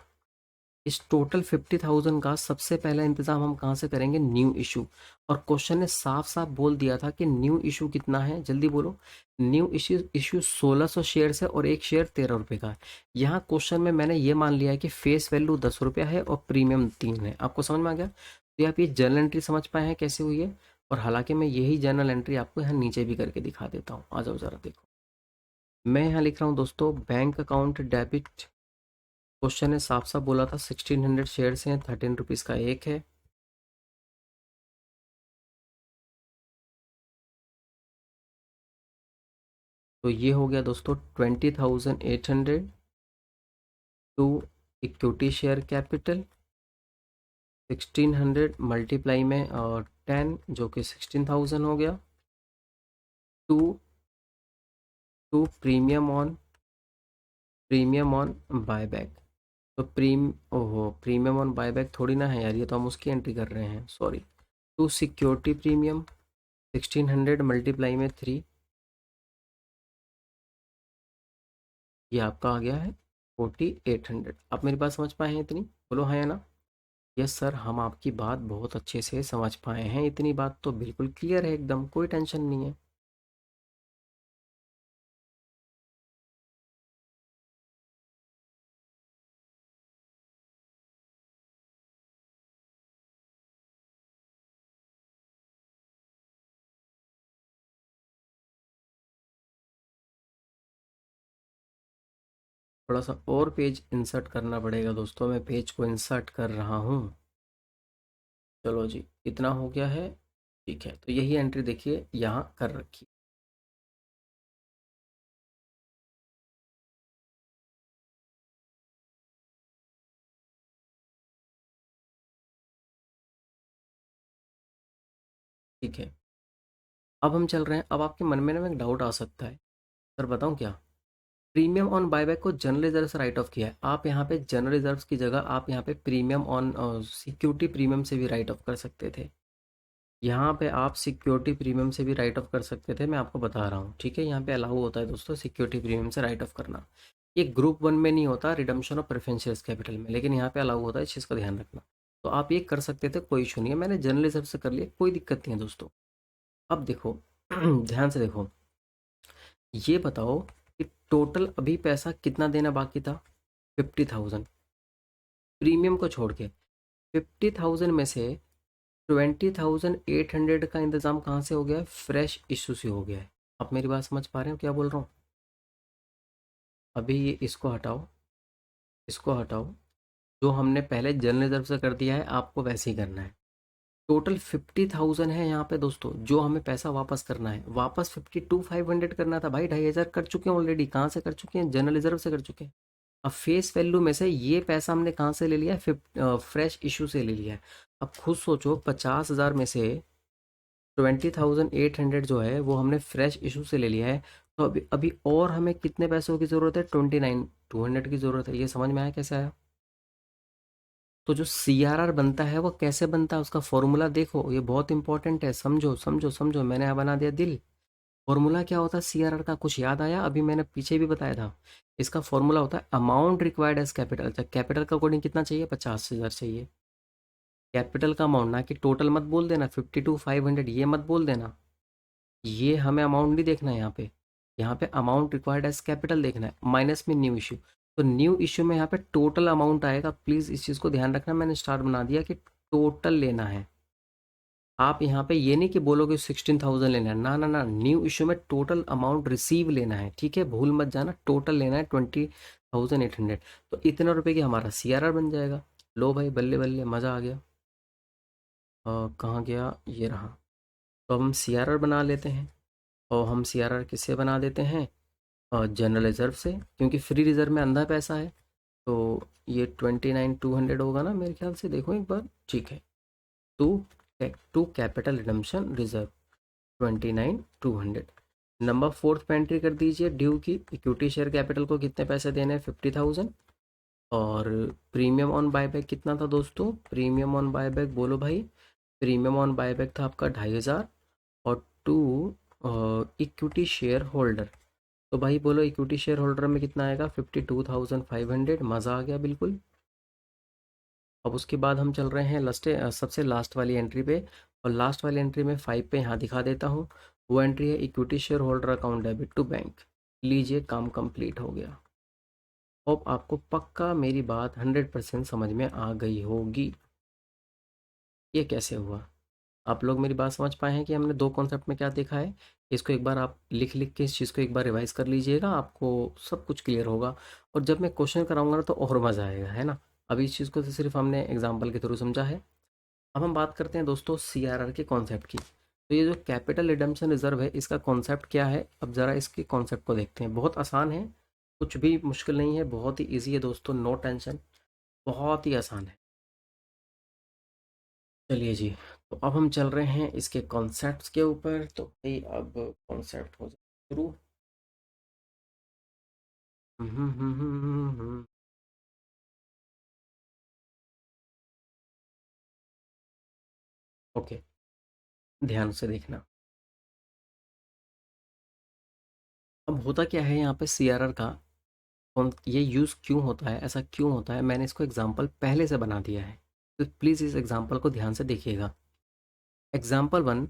A: इस टोटल 50,000 का सबसे पहला इंतजाम हम कहाँ से करेंगे, न्यू इशू। और क्वेश्चन ने साफ साफ बोल दिया था कि न्यू इशू कितना है, जल्दी बोलो। न्यू इशू इशू 1600 शेयर है और एक शेयर 13 रुपये का है। यहाँ क्वेश्चन में मैंने ये मान लिया है कि फेस वैल्यू 10 रुपया है और प्रीमियम 3 है। आपको समझ में आ गया। तो आप ये जर्नल एंट्री समझ पाए हैं कैसे हुई है। और हालांकि मैं यही जर्नल एंट्री आपको यहाँ नीचे भी करके दिखा देता हूँ, आ जाओ जरा देखो। मैं यहाँ लिख रहा हूँ दोस्तों बैंक अकाउंट डेबिट। क्वेश्चन ने साफ साफ बोला था 1600 शेयर्स हैं, 13 रुपीज़ का एक है। तो ये हो गया दोस्तों 20,800 to equity share capital. 1600 multiply में और 10 जो कि 16,000 हो गया। To to premium on buyback. तो प्रीमियम ऑन बायबैक थोड़ी ना है यार, ये तो हम उसकी एंट्री कर रहे हैं, sorry. To security premium 1600 multiply में 3, ये आपका आ गया है 4800। आप मेरी बात समझ पाए हैं इतनी, बोलो हाँ या ना। यस सर, हम आपकी बात बहुत अच्छे से समझ पाए हैं, इतनी बात तो बिल्कुल क्लियर है एकदम, कोई टेंशन नहीं है। थोड़ा सा और पेज इंसर्ट करना पड़ेगा दोस्तों, मैं पेज को इंसर्ट कर रहा हूँ। चलो जी, इतना हो गया है। ठीक है, तो यही एंट्री देखिए यहाँ कर रखी। ठीक है, अब हम चल रहे हैं। अब आपके मन में ना एक डाउट आ सकता है, सर बताऊँ क्या। प्रीमियम ऑन बायबैक को जनरल रिजर्व से राइट ऑफ किया है, आप यहाँ पे जनरल रिजर्व की जगह आप यहाँ पे प्रीमियम ऑन सिक्योरिटी प्रीमियम से भी राइट ऑफ कर सकते थे। यहाँ पे आप सिक्योरिटी प्रीमियम से भी राइट ऑफ कर सकते थे, मैं आपको बता रहा हूँ। ठीक है, यहाँ पे अलाउ होता है दोस्तों सिक्योरिटी प्रीमियम से राइट ऑफ करना। ये ग्रुप 1 में नहीं होता, रिडम्पशन ऑफ प्रेफरेंशियल कैपिटल में, लेकिन यहाँ पे अलाउ होता है, इस चीज़ का ध्यान रखना। तो आप ये कर सकते थे, कोई इशू नहीं है, मैंने जनरल रिजर्व से कर लिया, कोई दिक्कत नहीं है दोस्तों। अब देखो ध्यान से देखो, ये बताओ कि टोटल अभी पैसा कितना देना बाकी था, 50,000 प्रीमियम को छोड़ के। 50,000 में से 20,800 का इंतजाम कहाँ से हो गया है, फ्रेश इशू से हो गया है। आप मेरी बात समझ पा रहे हो क्या बोल रहा हूँ। अभी ये इसको हटाओ, इसको हटाओ। जो हमने पहले जनरल रिजर्व से कर दिया है आपको वैसे ही करना है। टोटल 50,000 है यहाँ पे दोस्तों, जो हमें पैसा वापस करना है। वापस 52,500 करना था भाई, 2,500 कर चुके हैं ऑलरेडी। कहाँ से कर चुके हैं, जनरल रिजर्व से कर चुके हैं। अब फेस वैल्यू में से ये पैसा हमने कहाँ से ले लिया है, फ्रेश इशू से ले लिया है। अब खुद सोचो 50,000 में से 20,800 जो है वो हमने फ्रेश इशू से ले लिया है। तो अभी अभी और हमें कितने पैसों की ज़रूरत है, 29,200 की ज़रूरत है। ये समझ में आया कैसे आया? तो जो CRR बनता है वो कैसे बनता है, उसका फॉर्मूला देखो, ये बहुत इंपॉर्टेंट है, समझो समझो समझो। मैंने यहाँ बना दिया दिल। फॉर्मूला क्या होता है CRR का, कुछ याद आया? अभी मैंने पीछे भी बताया था। इसका फॉर्मूला होता है अमाउंट रिक्वायर्ड एज कैपिटल। अच्छा, कैपिटल का अकॉर्डिंग कितना चाहिए, 50,000 चाहिए। कैपिटल का अमाउंट, ना कि टोटल मत बोल देना 52,500, ये मत बोल देना। ये हमें अमाउंट नहीं देखना है यहाँ पे। यहाँ पे अमाउंट रिक्वायर्ड एज कैपिटल देखना है, माइनस में न्यू इशू। तो न्यू इशू में यहाँ पे टोटल अमाउंट आएगा। प्लीज़ इस चीज़ को ध्यान रखना, मैंने स्टार बना दिया कि टोटल लेना है। आप यहाँ पे ये नहीं कि बोलोगे 16,000 लेना है, ना ना ना, न्यू इशू में टोटल अमाउंट रिसीव लेना है, ठीक है, भूल मत जाना, टोटल लेना है 20,800। तो इतना रुपए की हमारा CRR बन जाएगा। लो भाई, बल्ले बल्ले, मज़ा आ गया। कहाँ गया, ये रहा। तो अब हम CRR बना लेते हैं। और हम CRR किससे बना देते हैं, जनरल रिजर्व से, क्योंकि फ्री रिजर्व में अंधा पैसा है। तो ये 29,200 होगा ना मेरे ख्याल से, देखो एक बार, ठीक है। To to capital redemption reserve 29,200। Number fourth पे एंट्री कर दीजिए ड्यू की। इक्विटी शेयर कैपिटल को कितने पैसे देने हैं, 50,000। और प्रीमियम ऑन बायबैक कितना था दोस्तों, प्रीमियम ऑन बायबैक बोलो भाई। प्रीमियम ऑन बायबैक था आपका 2,500। और टू इक्विटी शेयर होल्डर, तो भाई बोलो इक्विटी शेयर होल्डर में कितना आएगा, 52,500। मज़ा आ गया बिल्कुल। अब उसके बाद हम चल रहे हैं सबसे लास्ट वाली एंट्री पे। और लास्ट वाली एंट्री में 5 पे यहाँ दिखा देता हूँ। वो एंट्री है equity share holder account debit to bank. लीजिए, काम कंप्लीट हो गया। अब आपको पक्का मेरी बात 100% समझ में आ गई होगी। ये कैसे हुआ? आप लोग मेरी बात समझ पाए हैं कि हमने दो कॉन्सेप्ट में क्या देखा है? इसको एक बार आप लिख लिख के इस चीज़ को एक बार रिवाइज कर लीजिएगा, आपको सब कुछ क्लियर होगा। और जब मैं क्वेश्चन कराऊंगा ना तो और मज़ा आएगा, है ना। अभी इस चीज़ को तो सिर्फ हमने एग्जाम्पल के थ्रू समझा है। अब हम बात करते हैं दोस्तों CRR के कॉन्सेप्ट की। तो ये जो कैपिटल रिडम्पशन रिजर्व है, इसका कॉन्सेप्ट क्या है, अब ज़रा इसके कॉन्सेप्ट को देखते हैं। बहुत आसान है, कुछ भी मुश्किल नहीं है, बहुत ही ईजी है दोस्तों, नो टेंशन, बहुत ही आसान है। चलिए जी, तो अब हम चल रहे हैं इसके कॉन्सेप्ट्स के ऊपर। तो भाई अब कॉन्सेप्ट हो जाए शुरू। ओके, ध्यान से देखना। अब होता क्या है यहाँ पे CRR का, ये यूज़ क्यों होता है, ऐसा क्यों होता है, मैंने इसको एग्जाम्पल पहले से बना दिया है। तो प्लीज़ इस एग्जाम्पल को ध्यान से देखिएगा। Example one,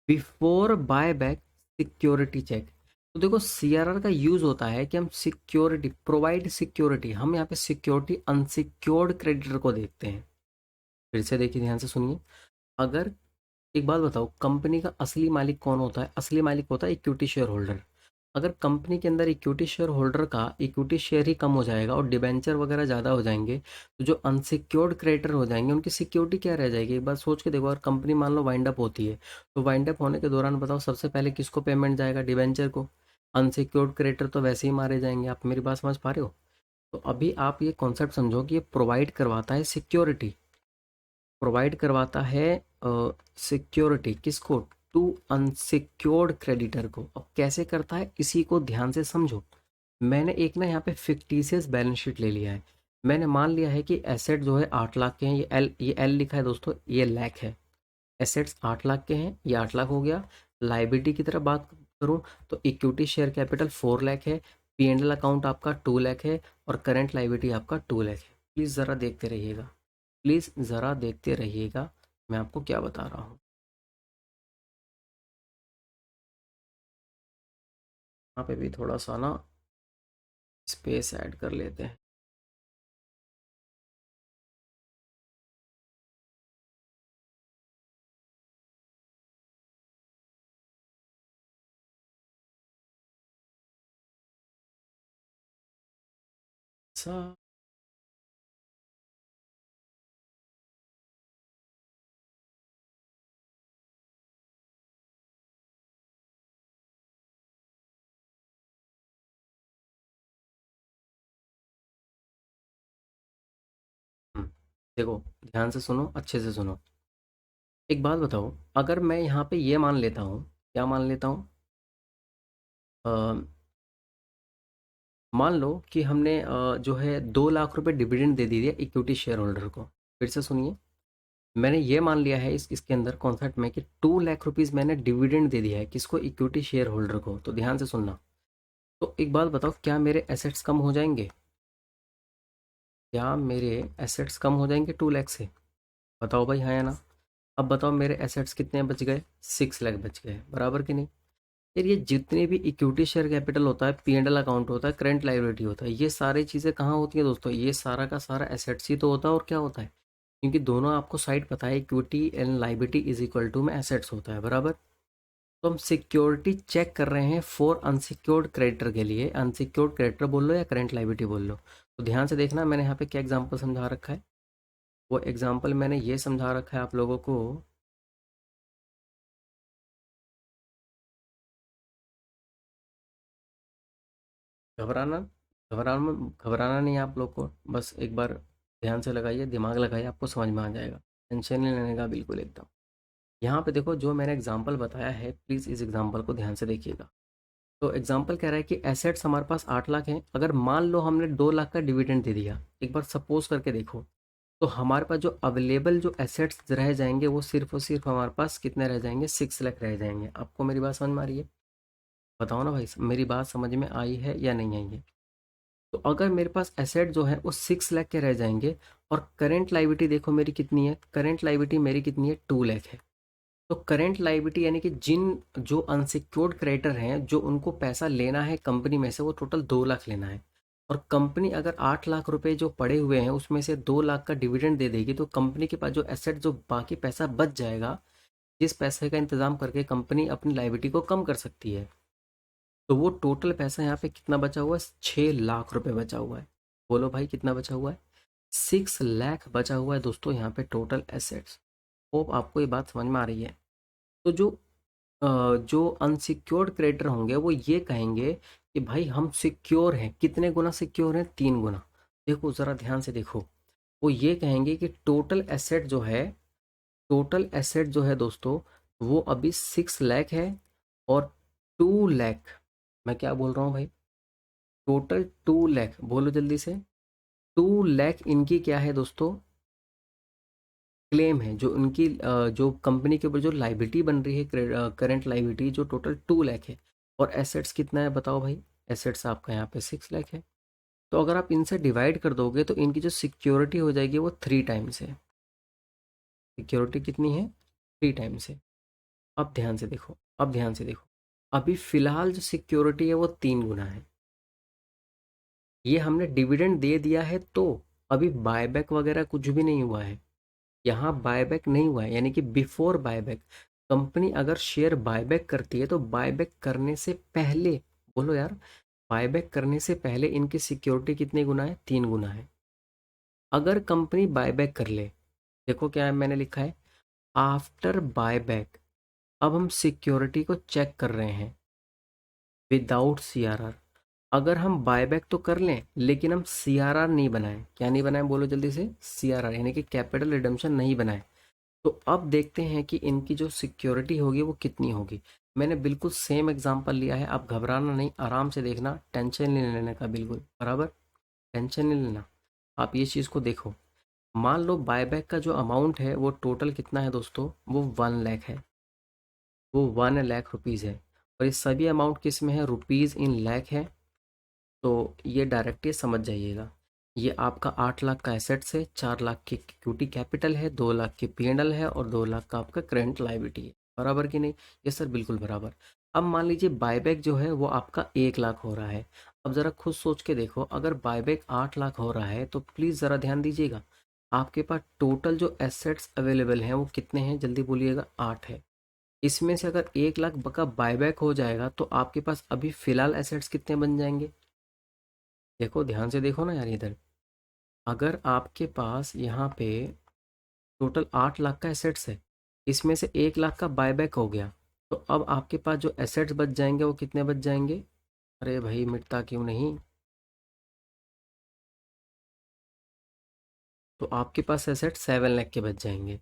A: before buy back security check. तो देखो CRR का यूज़ होता है कि हम सिक्योरिटी प्रोवाइड, सिक्योरिटी, हम यहाँ पे सिक्योरिटी अनसिक्योर्ड क्रेडिटर को देखते हैं। फिर से देखिए, ध्यान से सुनिए। अगर, एक बात बताओ, कंपनी का असली मालिक कौन होता है? असली मालिक होता है इक्विटी शेयर होल्डर। अगर कंपनी के अंदर इक्विटी शेयर होल्डर का इक्विटी शेयर ही कम हो जाएगा और डिबेंचर वगैरह ज़्यादा हो जाएंगे, तो जो अनसिक्योर्ड क्रेडिटर हो जाएंगे उनकी सिक्योरिटी क्या रह जाएगी? एक बार सोच के देखो, अगर कंपनी मान लो वाइंड अप होती है, तो वाइंड अप होने के दौरान बताओ सबसे पहले किसको पेमेंट जाएगा? डिबेंचर को। अनसिक्योर्ड क्रेडिटर तो वैसे ही मारे जाएंगे। आप मेरी बात समझ पा रहे हो? तो अभी आप ये कॉन्सेप्ट समझो कि ये प्रोवाइड करवाता है सिक्योरिटी, प्रोवाइड करवाता है सिक्योरिटी किसको? टू अनसिक्योर्ड क्रेडिटर को। अब कैसे करता है, इसी को ध्यान से समझो। मैंने एक ना यहाँ पे फिक्टिशियस बैलेंस शीट ले लिया है। मैंने मान लिया है कि एसेट जो है 8 लाख के हैं, ये एल लिखा है दोस्तों, ये लैख है। एसेट्स 8 लाख के हैं, ये 8 लाख हो गया। लाइबिलिटी की तरफ बात करूँ तो इक्विटी शेयर कैपिटल 4 लाख है। P&L अकाउंट आपका 2 लाख है। और करेंट लाइबिलिटी आपका 2 लाख है। प्लीज़ ज़रा देखते रहिएगा, प्लीज़ ज़रा देखते रहिएगा, मैं आपको क्या बता रहा हूँ। यहाँ पे भी थोड़ा सा ना स्पेस ऐड कर लेते हैं। सा देखो ध्यान से सुनो, अच्छे से सुनो। एक बात बताओ, अगर मैं यहाँ पे ये मान लेता हूँ, क्या मान लेता हूँ, अ, मान लो कि हमने जो है 2 लाख रुपए डिविडेंड दे दिया इक्विटी शेयर होल्डर को। फिर से सुनिए, मैंने ये मान लिया है इसके अंदर कॉन्सेप्ट में कि 2 लाख रुपीज़ मैंने डिविडेंड दे दिया है किसको, इक्विटी शेयर होल्डर को। तो ध्यान से सुनना। तो एक बात बताओ, क्या मेरे एसेट्स कम हो जाएंगे? क्या मेरे एसेट्स कम हो जाएंगे 2 लाख से? बताओ भाई, हाँ या ना। अब बताओ मेरे एसेट्स कितने बच गए, 6 लाख बच गए, बराबर कि नहीं? यार ये जितने भी इक्विटी शेयर कैपिटल होता है, P&L अकाउंट होता है, करंट लायबिलिटी होता है, ये सारी चीज़ें कहाँ होती हैं दोस्तों? ये सारा का सारा एसेट्स ही तो होता है, और क्या होता है? क्योंकि दोनों आपको साइड पता है, equity and liability is equal to में एसेट्स होता है, बराबर। तो हम सिक्योरिटी चेक कर रहे हैं फॉर अनसिक्योर्ड क्रेडिटर के लिए। अनसिक्योर्ड क्रेडिटर बोल लो या करंट लायबिलिटी बोल लो। तो ध्यान से देखना, मैंने यहाँ पे क्या एग्जांपल समझा रखा है। वो एग्जांपल मैंने ये समझा रखा है आप लोगों को। घबराना घबराना घबराना नहीं है आप लोग को, बस एक बार ध्यान से लगाइए, दिमाग लगाइए, आपको समझ में आ जाएगा। टेंशन नहीं लेने का बिल्कुल एकदम। यहाँ पे देखो, जो मैंने एग्जांपल बताया है, प्लीज़ इस एग्जांपल को ध्यान से देखिएगा। तो एग्जांपल कह रहा है कि एसेट्स हमारे पास 8 लाख हैं। अगर मान लो हमने 2 लाख का डिविडेंड दे दिया, एक बार सपोज करके देखो, तो हमारे पास जो अवेलेबल जो एसेट्स रह जाएंगे वो सिर्फ और सिर्फ हमारे पास कितने रह जाएंगे, 6 लाख रह जाएंगे। आपको मेरी बात समझ में आ रही है? बताओ ना भाई, मेरी बात समझ में आई है या नहीं आई है? तो अगर मेरे पास एसेट जो है वो 6 लाख के रह जाएंगे, और करेंट लाइबिलिटी देखो मेरी कितनी है, करेंट लाइबिलिटी मेरी कितनी है, 2 लाख है। तो करंट लायबिलिटी यानी कि जिन जो अनसिक्योर्ड क्रेडिटर हैं, जो उनको पैसा लेना है कंपनी में से, वो टोटल 2 लाख लेना है। और कंपनी अगर 8 लाख रुपए जो पड़े हुए हैं उसमें से 2 लाख का डिविडेंड दे देगी, तो कंपनी के पास जो एसेट, जो बाकी पैसा बच जाएगा, जिस पैसे का इंतजाम करके कंपनी अपनी लायबिलिटी को कम कर सकती है, तो वो टोटल पैसा यहाँ पे कितना बचा हुआ है, 6 लाख रुपए बचा हुआ है। बोलो भाई कितना बचा हुआ है? 6 लाख बचा हुआ है दोस्तों यहाँ पे टोटल एसेट्स। होप आपको ये बात समझ में आ रही है। तो जो अनसिक्योर्ड क्रेडिटर होंगे वो ये कहेंगे कि भाई हम सिक्योर हैं। कितने गुना सिक्योर हैं? 3 गुना। देखो ज़रा ध्यान से देखो, वो ये कहेंगे कि टोटल एसेट जो है दोस्तों, वो अभी 6 लाख है। और 2 लाख, मैं क्या बोल रहा हूँ भाई, टोटल 2 लाख, बोलो जल्दी से। 2 लाख इनकी क्या है दोस्तों, क्लेम है, जो उनकी जो कंपनी के ऊपर जो लाइबिलिटी बन रही है, करंट लाइबिलिटी, जो टोटल 2 लाख है। और एसेट्स कितना है बताओ भाई? एसेट्स आपका यहाँ पे 6 लाख है। तो अगर आप इनसे डिवाइड कर दोगे तो इनकी जो सिक्योरिटी हो जाएगी वो 3 टाइम्स है। सिक्योरिटी कितनी है? 3 टाइम्स है। अब ध्यान से देखो, अब ध्यान से देखो, अभी फिलहाल जो सिक्योरिटी है वो 3 गुना है। ये हमने डिविडेंड दे दिया है, तो अभी बायबैक वगैरह कुछ भी नहीं हुआ है। यहाँ बायबैक नहीं हुआ है, यानी कि बिफोर बायबैक। कंपनी अगर शेयर बायबैक करती है तो बायबैक करने से पहले, बोलो यार, बायबैक करने से पहले इनकी सिक्योरिटी कितने गुना है? 3 गुना है। अगर कंपनी बायबैक कर ले, देखो क्या है मैंने लिखा है, आफ्टर बायबैक। अब हम सिक्योरिटी को चेक कर रहे हैं विदाउट सीआरआर। अगर हम बायबैक तो कर लें लेकिन हम सीआरआर नहीं बनाएं, क्या नहीं बनाएं बोलो जल्दी से, सीआरआर यानी कि कैपिटल रिडम्पशन नहीं बनाएं, तो अब देखते हैं कि इनकी जो सिक्योरिटी होगी वो कितनी होगी। मैंने बिल्कुल सेम एग्जांपल लिया है, आप घबराना नहीं, आराम से देखना, टेंशन नहीं लेने का बिल्कुल, बराबर। टेंशन नहीं लेना। आप ये चीज़ को देखो, मान लो बायबैक का जो अमाउंट है वो टोटल कितना है दोस्तों, वो 1 लाख है। वो 1 लाख रुपीज़ है। और ये सभी अमाउंट किस में है, रुपीज़ इन लैख है। तो ये डायरेक्ट ये समझ जाइएगा, ये आपका 8 लाख का एसेट्स है, 4 लाख की इक्विटी कैपिटल है, 2 लाख की P&L है, और 2 लाख का आपका करंट लायबिलिटी है, बराबर कि नहीं? ये सर बिल्कुल बराबर। अब मान लीजिए बायबैक जो है वो आपका 1 लाख हो रहा है। अब ज़रा खुद सोच के देखो, अगर बायबैक 8 लाख हो रहा है तो प्लीज़ ज़रा ध्यान दीजिएगा, आपके पास टोटल जो एसेट्स अवेलेबल हैं वो कितने हैं, जल्दी बोलिएगा, 8 है। इसमें से अगर 1 लाख का बायबैक हो जाएगा तो आपके पास अभी फ़िलहाल एसेट्स कितने बन जाएंगे? देखो ध्यान से देखो ना यार इधर, अगर आपके पास यहाँ पे टोटल 8 लाख का एसेट्स है, इसमें से 1 लाख का बायबैक हो गया, तो अब आपके पास जो एसेट्स बच जाएंगे वो कितने बच जाएंगे? अरे भाई मिटता क्यों नहीं? तो आपके पास एसेट 7 लाख के बच जाएंगे।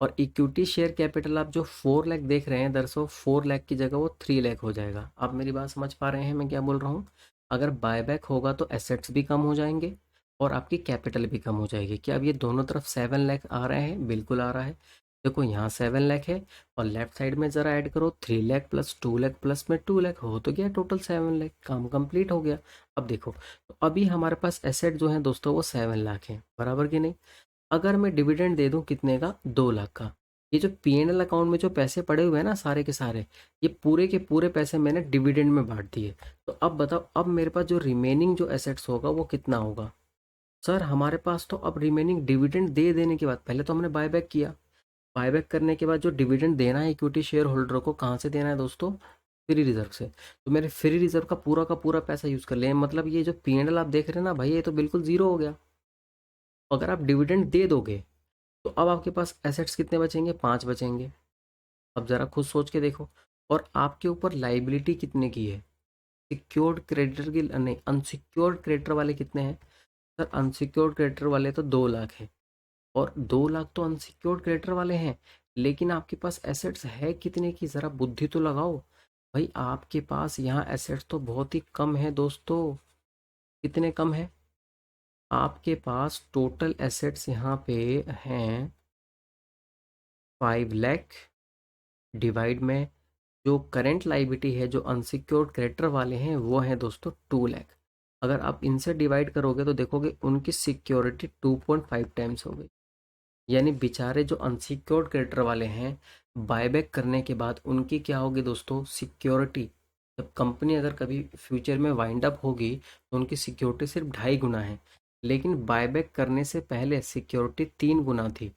A: और इक्विटी शेयर कैपिटल आप जो 4 लाख देख रहे हैं दरअसल 4 लाख की जगह वो 3 लाख हो जाएगा। आप मेरी बात समझ पा रहे हैं मैं क्या बोल रहा हूँ? अगर बायबैक होगा तो एसेट्स भी कम हो जाएंगे और आपकी कैपिटल भी कम हो जाएगी। क्या अब ये दोनों तरफ 7 लाख आ रहे हैं? बिल्कुल आ रहा है। देखो यहाँ 7 लाख है और लेफ्ट साइड में ज़रा ऐड करो 3 लाख प्लस 2 लाख प्लस में 2 लाख हो तो गया टोटल 7 लाख, काम कंप्लीट हो गया। अब देखो तो अभी हमारे पास एसेट जो है दोस्तों वो 7 लाख है, बराबर कि नहीं? अगर मैं डिविडेंड दे दूं कितने का? 2 लाख का। ये जो पीएनएल अकाउंट में जो पैसे पड़े हुए हैं ना सारे के सारे, ये पूरे के पूरे पैसे मैंने डिविडेंड में बांट दिए। तो अब बताओ अब मेरे पास जो रिमेनिंग जो एसेट्स होगा वो कितना होगा? सर हमारे पास तो अब रिमेनिंग डिविडेंड दे देने के बाद, पहले तो हमने बायबैक किया, बायबैक करने के बाद जो डिविडेंड देना है इक्विटी शेयर होल्डर को, कहाँ से देना है दोस्तों? फ्री रिजर्व से। तो मेरे फ्री रिजर्व का पूरा पैसा यूज कर लें, मतलब ये जो पीएनएल आप देख रहे हैं ना भाई, ये तो बिल्कुल जीरो हो गया। अगर आप डिविडेंड दे दोगे तो अब आपके पास एसेट्स कितने बचेंगे? 5 बचेंगे। अब ज़रा खुद सोच के देखो। और आपके ऊपर लाइबिलिटी कितने की है? सिक्योर्ड क्रेडिटर की नहीं, अनसिक्योर्ड क्रेडिटर वाले कितने हैं? सर अनसिक्योर्ड क्रेडिटर वाले तो 2 लाख है, और 2 लाख तो अनसिक्योर्ड क्रेडिटर वाले हैं। लेकिन आपके पास एसेट्स है कितने की? ज़रा बुद्धि तो लगाओ भाई। आपके पास यहाँ एसेट्स तो बहुत ही कम है दोस्तों। कितने कम है? आपके पास टोटल एसेट्स यहाँ पे हैं 5 लाख, डिवाइड में जो करंट लाइबिलिटी है जो अनसिक्योर्ड क्रेडिटर वाले हैं वो हैं दोस्तों 2 लाख। अगर आप इनसे डिवाइड करोगे तो देखोगे उनकी सिक्योरिटी 2.5 टाइम्स हो गई। यानी बेचारे जो अनसिक्योर्ड क्रेडिटर वाले हैं, बायबैक करने के बाद उनकी क्या होगी दोस्तों? सिक्योरिटी। जब कंपनी अगर कभी फ्यूचर में वाइंड अप होगी तो उनकी सिक्योरिटी सिर्फ 2.5 गुना है, लेकिन बायबैक करने से पहले सिक्योरिटी 3 गुना थी।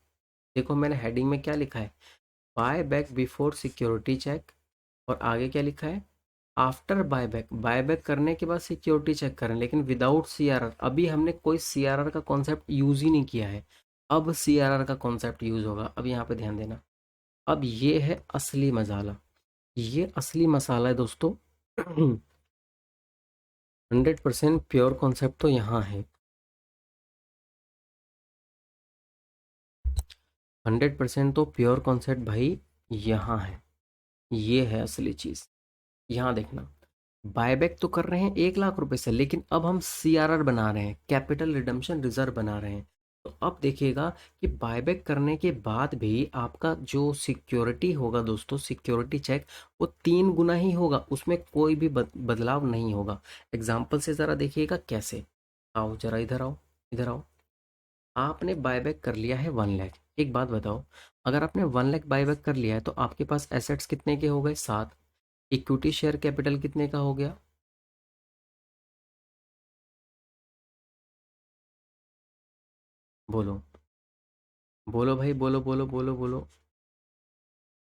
A: देखो मैंने हेडिंग में क्या लिखा है? Buy back before security check. और आगे क्या लिखा है? आफ्टर बायबैक, बायबैक करने के बाद सिक्योरिटी चेक करें लेकिन विदाउट सीआरआर। अभी हमने कोई सीआरआर का कॉन्सेप्ट यूज ही नहीं किया है, अब सीआरआर का कॉन्सेप्ट यूज होगा। अब यहाँ पे ध्यान देना। अब ये है असली मसाला, ये असली मसाला है दोस्तों। 100% प्योर कॉन्सेप्ट तो यहाँ है। 100% तो प्योर कॉन्सेप्ट भाई यहाँ है। ये है असली चीज़। यहाँ देखना, बायबैक तो कर रहे हैं 1 लाख रुपए से, लेकिन अब हम सीआरआर बना रहे हैं, कैपिटल रिडम्पशन रिजर्व बना रहे हैं। तो अब देखिएगा कि बायबैक करने के बाद भी आपका जो सिक्योरिटी होगा दोस्तों, सिक्योरिटी चेक, वो 3 गुना ही होगा, उसमें कोई भी बदलाव नहीं होगा। एग्जाम्पल से ज़रा देखिएगा कैसे। आओ जरा इधर आओ, इधर आओ। आपने बायबैक कर लिया है 1 लाख। एक बात बताओ, अगर आपने 1 लाख बायबैक कर लिया है तो आपके पास एसेट्स कितने के हो गए? 7। इक्विटी शेयर कैपिटल कितने का हो गया? बोलो, बोलो भाई, बोलो बोलो बोलो बोलो।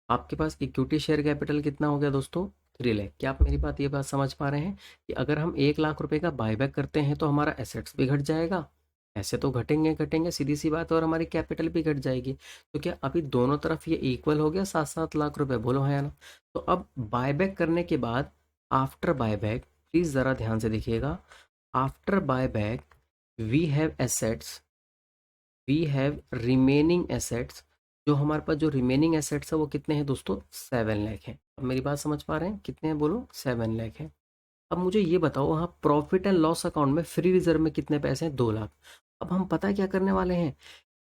A: आपके पास इक्विटी शेयर कैपिटल कितना हो गया दोस्तों? 3 लाख। क्या आप मेरी बात, ये बात समझ पा रहे हैं कि अगर हम 1 लाख रुपए का बायबैक करते हैं तो हमारा एसेट्स भी घट जाएगा, ऐसे तो घटेंगे घटेंगे सीधी सी बात है, और हमारी कैपिटल भी घट जाएगी। तो क्या अभी दोनों तरफ ये इक्वल हो गया 7-7 लाख रुपए? बोलो है या ना? तो अब बायबैक करने के बाद, आफ्टर बायबैक, प्लीज़ ज़रा ध्यान से देखिएगा। After buyback we have assets, we have remaining assets. जो हमारे पास जो रिमेनिंग एसेट्स है वो कितने हैं दोस्तों? 7 लाख हैं। अब मेरी बात समझ पा रहे हैं? कितने हैं बोलो? 7 लाख है। अब मुझे ये बताओ, वहाँ प्रॉफिट एंड लॉस अकाउंट में फ्री रिजर्व में कितने पैसे हैं? 2 लाख। अब हम पता है क्या करने वाले हैं?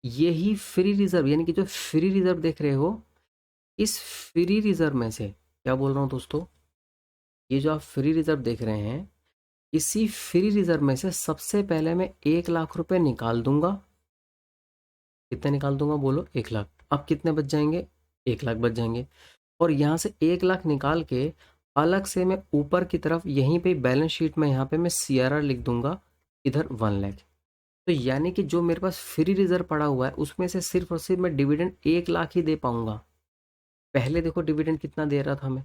A: यही फ्री रिजर्व, यानी कि जो फ्री रिजर्व देख रहे हो, इस फ्री रिजर्व में से, क्या बोल रहा हूँ दोस्तों, ये जो आप फ्री रिजर्व देख रहे हैं, इसी फ्री रिजर्व में से सबसे पहले मैं 1 लाख रुपए निकाल दूंगा। कितने निकाल दूंगा बोलो? 1 लाख। अब कितने बच जाएंगे? 1 लाख बच जाएंगे। और यहाँ से 1 लाख निकाल के अलग से मैं ऊपर की तरफ यहीं पे बैलेंस शीट में यहाँ पे मैं सीआरआर लिख दूंगा, इधर 1 लाख। तो यानी कि जो मेरे पास फ्री रिजर्व पड़ा हुआ है उसमें से सिर्फ और सिर्फ मैं डिविडेंड 1 लाख ही दे पाऊंगा। पहले देखो डिविडेंड कितना दे रहा था हमें।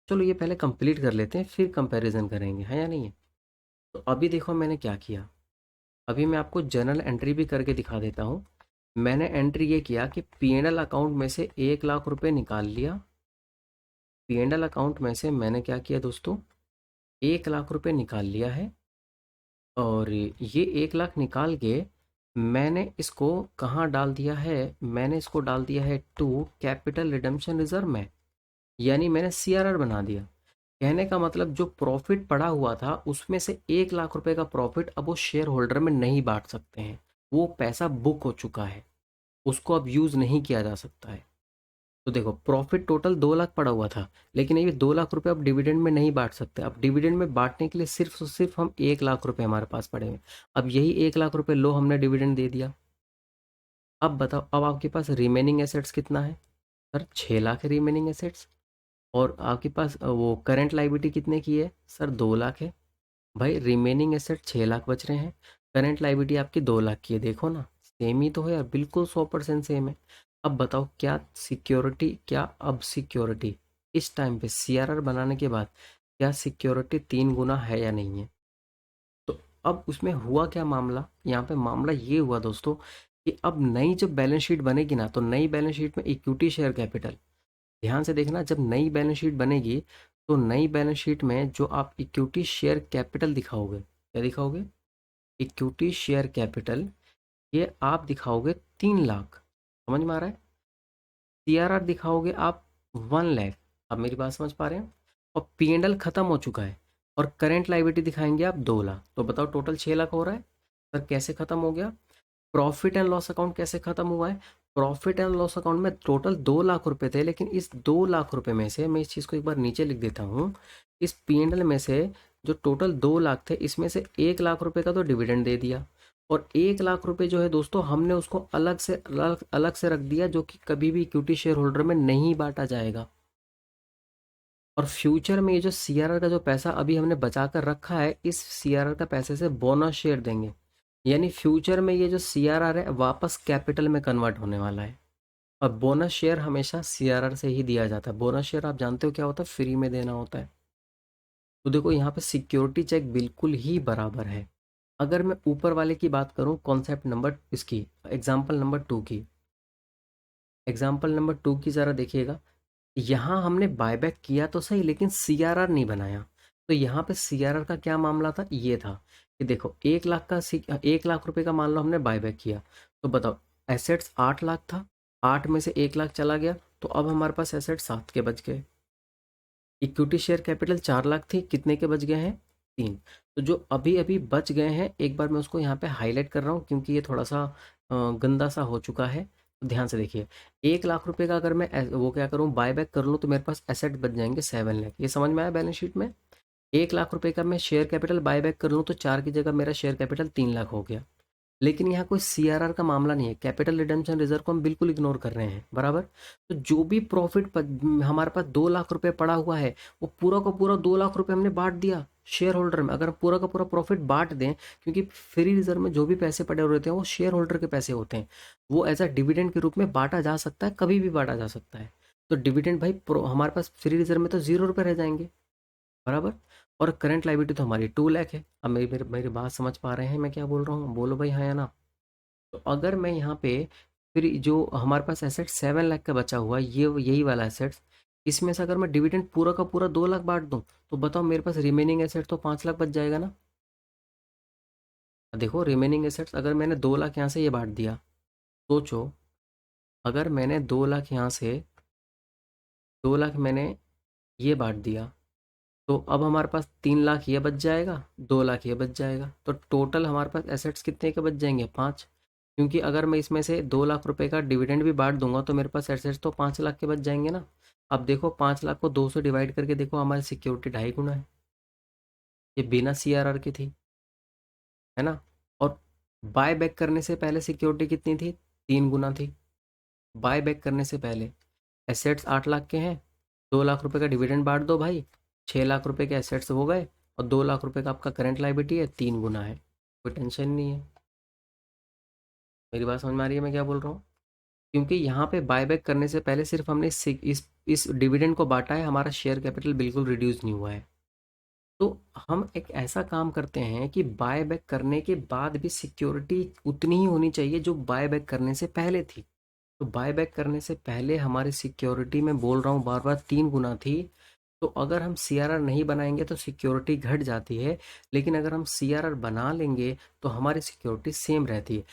A: चलो ये पहले कंप्लीट कर लेते हैं फिर कंपैरिजन करेंगे, है या नहीं है? तो अभी देखो मैंने क्या किया। अभी मैं आपको जर्नल एंट्री भी करके दिखा देता हूँ। मैंने एंट्री ये किया कि पीएनएल अकाउंट में से 1 लाख रुपए निकाल लिया। पीएनएल अकाउंट में से मैंने क्या किया दोस्तों? 1 लाख रुपए निकाल लिया है। और ये 1 लाख निकाल के मैंने इसको कहाँ डाल दिया है, मैंने इसको डाल दिया है टू कैपिटल रिडम्पशन रिजर्व में, यानी मैंने सीआरआर बना दिया। कहने का मतलब जो प्रॉफिट पड़ा हुआ था उसमें से 1 लाख रुपए का प्रॉफिट अब वो शेयर होल्डर में नहीं बांट सकते हैं, वो पैसा बुक हो चुका है, उसको अब यूज नहीं किया जा सकता है। तो देखो प्रॉफिट टोटल 2 लाख पड़ा हुआ था, लेकिन ये 2 लाख रुपए अब डिविडेंड में नहीं बांट सकते। अब डिविडेंड में बांटने के लिए सिर्फ और सिर्फ हम 1 लाख रुपए हमारे पास पड़े हुए हैं। अब यही 1 लाख रुपए लो हमने डिविडेंड दे दिया। अब बताओ, अब आपके पास रिमेनिंग एसेट्स कितना है? सर 6 लाख है रिमेनिंग एसेट्स। और आपके पास वो करंट लाइबिलिटी कितने की है? सर 2 लाख है। भाई रिमेनिंग एसेट 6 लाख बच रहे हैं, करंट लाइबिलिटी आपकी 2 लाख की है, देखो ना सेम ही तो है यार, बिल्कुल 100% सेम है। अब बताओ क्या सिक्योरिटी, क्या अब सिक्योरिटी इस टाइम पे सीआरआर बनाने के बाद क्या सिक्योरिटी 3 गुना है या नहीं है? तो अब उसमें हुआ क्या मामला, यहाँ पे मामला ये हुआ दोस्तों कि अब नई जब बैलेंस शीट बनेगी ना, तो नई बैलेंस शीट में इक्विटी शेयर कैपिटल, ध्यान से देखना, जब नई बैलेंस शीट बनेगी तो नई बैलेंस शीट में जो आप इक्विटी शेयर कैपिटल दिखाओगे, क्या दिखाओगे? इक्विटी शेयर कैपिटल, ये आप दिखाओगे 3 लाख, समझ में आ रहा है? सीआरआर दिखाओगे आप 1 लाख। अब मेरी बात समझ पा रहे हैं? और पीएनएल खत्म हो चुका है, और करेंट लाइबिलिटी दिखाएंगे आप 2 लाख, तो बताओ टोटल 6 लाख हो रहा है। सर कैसे खत्म हो गया? प्रॉफिट एंड लॉस अकाउंट कैसे खत्म हुआ है? प्रॉफिट एंड लॉस अकाउंट में टोटल 2 लाख रुपए थे, लेकिन इस 2 लाख रुपए में से मैं इस चीज़ को एक बार नीचे लिख देता हूँ। इस पीएनएल में से जो टोटल 2 लाख थे, इसमें से 1 लाख रुपए का तो डिविडेंड दे दिया, और 1 लाख रुपए जो है दोस्तों हमने उसको अलग से रख दिया, जो कि कभी भी इक्विटी शेयर होल्डर में नहीं बांटा जाएगा। और फ्यूचर में ये जो सीआरआर का जो पैसा अभी हमने बचा कर रखा है, इस सीआरआर का पैसे से बोनस शेयर देंगे, यानी फ्यूचर में ये जो सीआरआर है वापस कैपिटल में कन्वर्ट होने वाला है। और बोनस शेयर हमेशा सीआरआर से ही दिया जाता है। बोनस शेयर आप जानते हो क्या होता है? फ्री में देना होता है। तो देखो यहाँ पे सिक्योरिटी चेक बिल्कुल ही बराबर है। अगर मैं ऊपर वाले की बात करूँ, कॉन्सेप्ट नंबर इसकी, एग्जाम्पल नंबर टू की ज़रा देखिएगा। यहाँ हमने बायबैक किया तो सही, लेकिन सीआरआर नहीं बनाया। तो यहाँ पे सीआरआर का क्या मामला था? ये था कि देखो 1 लाख रुपए का मान लो हमने बायबैक किया, तो बताओ एसेट्स 8 लाख था, 8 में से 1 लाख चला गया, तो अब हमारे पास एसेट्स 7 के बच गए। इक्विटी शेयर कैपिटल 4 लाख थी, कितने के बच गए हैं? 3। तो जो अभी अभी बच गए हैं, एक बार मैं उसको यहाँ पे हाईलाइट कर रहा हूँ क्योंकि ये थोड़ा सा गंदा सा हो चुका है। तो ध्यान से देखिए, 1 लाख रुपए का अगर मैं वो क्या करूँ, बाय बैक कर लूँ, तो मेरे पास एसेट बच जाएंगे 7 लाख। ये समझ में आया बैलेंस शीट में? 1 लाख रुपए का मैं शेयर कैपिटल बाय बैक कर लूँ तो 4 की जगह मेरा शेयर कैपिटल 3 लाख हो गया। लेकिन यहाँ कोई सीआरआर का मामला नहीं है, कैपिटल रिडम्पशन रिजर्व को हम बिल्कुल इग्नोर कर रहे हैं, बराबर। तो जो भी प्रॉफिट हमारे पास 2 लाख रुपए पड़ा हुआ है, वो पूरा का पूरा 2 लाख रुपए हमने बांट दिया शेयर होल्डर में। अगर पूरा का पूरा प्रॉफिट बांट दें, क्योंकि फ्री रिजर्व में जो भी पैसे पड़े हुए होते हैं वो शेयर होल्डर के पैसे होते हैं, वो एज अ डिविडेंड के रूप में बांटा जा सकता है, कभी भी बांटा जा सकता है। तो डिविडेंड भाई हमारे पास फ्री रिजर्व में तो 0 रुपये रह जाएंगे, बराबर। और करंट लाइबिलिटी तो हमारी 2 लाख है। अब मेरी मेरी मेरी बात समझ पा रहे हैं मैं क्या बोल रहा हूँ? बोलो भाई हाँ या ना। तो अगर मैं यहाँ पे फिर जो हमारे पास एसेट 7 लाख का बचा हुआ है, ये यही वाला एसेट्स, इसमें से अगर मैं डिविडेंड पूरा का पूरा 2 लाख बांट दूं, तो बताओ मेरे पास रिमेनिंग एसेट तो 5 लाख बच जाएगा ना। देखो रिमेनिंग एसेट्स अगर मैंने 2 लाख यहाँ से ये बांट दिया, सोचो, अगर मैंने 2 लाख यहाँ से, 2 लाख मैंने ये बांट दिया, तो अब हमारे पास 3 लाख ये बच जाएगा, 2 लाख ये बच जाएगा, तो टोटल हमारे पास एसेट्स कितने के बच जाएंगे? 5। क्योंकि अगर मैं इसमें से 2 लाख रुपए का डिविडेंड भी बांट दूंगा तो मेरे पास एसेट्स तो 5 लाख के बच जाएंगे ना। अब देखो 5 लाख को 2 से डिवाइड करके देखो, हमारी सिक्योरिटी 2.5 गुना है। ये बिना सीआरआर की थी, है ना। और बाय बैक करने से पहले सिक्योरिटी कितनी थी? 3 गुना थी। बाय बैक करने से पहले एसेट्स 8 लाख के हैं, 2 लाख रुपए का डिविडेंड बांट दो भाई, 6 लाख रुपए के एसेट्स हो गए, और 2 लाख रुपए का आपका करंट लाइबिलिटी है, 3 गुना है, कोई टेंशन नहीं है। मेरी बात समझ में आ रही है मैं क्या बोल रहा हूँ? क्योंकि यहाँ पे बायबैक करने से पहले सिर्फ हमने इस डिविडेंड को बांटा है, हमारा शेयर कैपिटल बिल्कुल रिड्यूस नहीं हुआ है। तो हम एक ऐसा काम करते हैं कि बायबैक करने के बाद भी सिक्योरिटी उतनी ही होनी चाहिए जो बायबैक करने से पहले थी। तो बायबैक करने से पहले हमारी सिक्योरिटी, में बोल रहा हूँ बार बार, 3 गुना थी। तो अगर हम सीआरआर नहीं बनाएंगे तो सिक्योरिटी घट जाती है, लेकिन अगर हम सीआरआर बना लेंगे तो हमारी सिक्योरिटी सेम रहती है।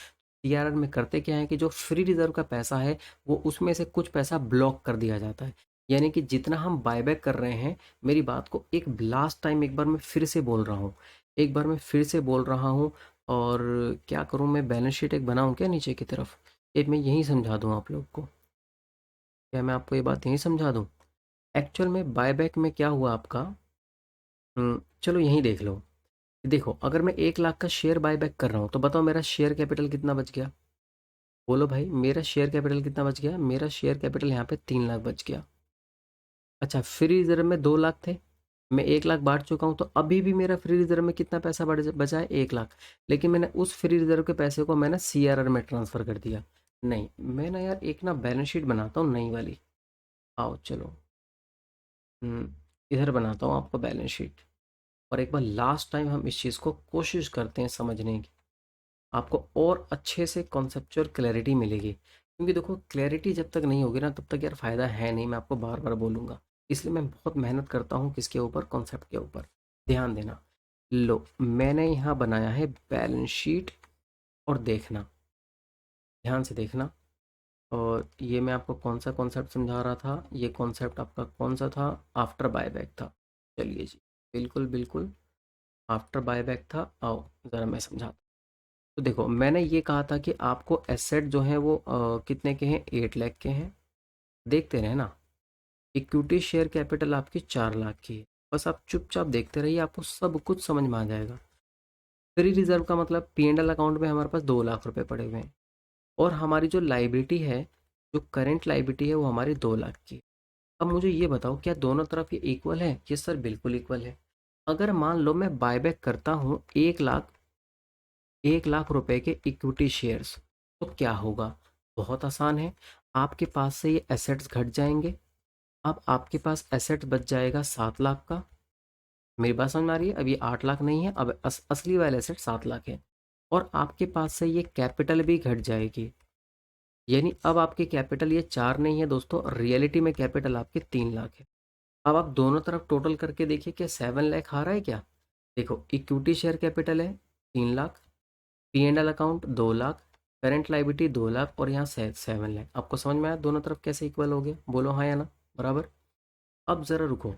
A: सीआरआर में करते क्या है कि जो फ्री रिजर्व का पैसा है वो उसमें से कुछ पैसा ब्लॉक कर दिया जाता है। यानी कि जितना हम बायबैक कर रहे हैं, मेरी बात को एक लास्ट टाइम एक बार मैं फिर से बोल रहा हूँ, एक बार मैं फिर से बोल रहा हूँ। और क्या करूँ, मैं बैलेंस शीट एक बनाऊँ क्या नीचे की तरफ? ये मैं यहीं समझा दूँ आप लोग को, क्या मैं आपको ये बात यहीं समझा दूँ? एक्चुअल में बायबैक में क्या हुआ आपका, चलो यहीं देख लो। देखो, अगर मैं 1 लाख का शेयर बायबैक कर रहा हूँ तो बताओ मेरा शेयर कैपिटल कितना बच गया? बोलो भाई, मेरा शेयर कैपिटल कितना बच गया? मेरा शेयर कैपिटल यहाँ पे 3 लाख बच गया। अच्छा, फ्री रिजर्व में 2 लाख थे, मैं 1 लाख बांट चुका हूँ, तो अभी भी मेरा फ्री रिजर्व में कितना पैसा बचा है? 1 लाख। लेकिन मैंने उस फ्री रिजर्व के पैसे को मैंने सीआरआर में ट्रांसफर कर दिया। नहीं, मैं ना यार एक ना बैलेंस शीट बनाता हूँ नई वाली। आओ चलो, इधर बनाता हूँ आपको बैलेंस शीट। और एक बार लास्ट टाइम हम इस चीज़ को कोशिश करते हैं समझने की, आपको और अच्छे से कॉन्सेप्चुअल क्लैरिटी मिलेगी। क्योंकि देखो, क्लैरिटी जब तक नहीं होगी ना तब तक यार फ़ायदा है नहीं, मैं आपको बार बार बोलूँगा। इसलिए मैं बहुत मेहनत करता हूँ किसके ऊपर? कॉन्सेप्ट के ऊपर। ध्यान देना। लो, मैंने यहाँ बनाया है बैलेंस शीट, और देखना, ध्यान से देखना। और ये मैं आपको कौन सा कॉन्सेप्ट समझा रहा था? ये कॉन्सेप्ट आपका कौन सा था? आफ्टर बायबैक था। चलिए जी, बिल्कुल बिल्कुल, आफ्टर बायबैक था। आओ ज़रा मैं समझाता। तो देखो, मैंने ये कहा था कि आपको एसेट जो है वो कितने के हैं? 8 लाख के हैं। देखते रहे ना, इक्विटी शेयर कैपिटल आपकी 4 लाख की है। बस आप चुपचाप देखते रहिए, आपको सब कुछ समझ में आ जाएगा। फ्री रिजर्व का मतलब P&L अकाउंट में हमारे पास 2 लाख रुपए पड़े हुए हैं, और हमारी जो लाइबिलिटी है, जो करेंट लाइबिलिटी है, वो हमारी 2 लाख की है। अब मुझे ये बताओ, क्या दोनों तरफ ये इक्वल है? ये सर बिल्कुल इक्वल है। अगर मान लो मैं बायबैक करता हूँ 1 लाख, 1 लाख रुपए के इक्विटी शेयर्स, तो क्या होगा? बहुत आसान है, आपके पास से ये एसेट्स घट जाएंगे। अब आपके पास एसेट्स बच जाएगा 7 लाख का। मेरी बात समझ में आ रही है? अब ये 8 लाख नहीं है, अब असली वाला एसेट 7 लाख है। और आपके पास से ये कैपिटल भी घट जाएगी, यानी अब आपकी कैपिटल ये 4 नहीं है दोस्तों, रियलिटी में कैपिटल आपके 3 लाख है। अब आप दोनों तरफ टोटल करके देखिए, क्या 7 लाख आ रहा है क्या? देखो, इक्विटी शेयर कैपिटल है 3 lakh, P&L account 2 lakh, current liability 2 lakh, और यहाँ 7 लाख। आपको समझ में आया दोनों तरफ कैसे इक्वल हो गया? बोलो हाँ या ना? बराबर। अब ज़रा रुको,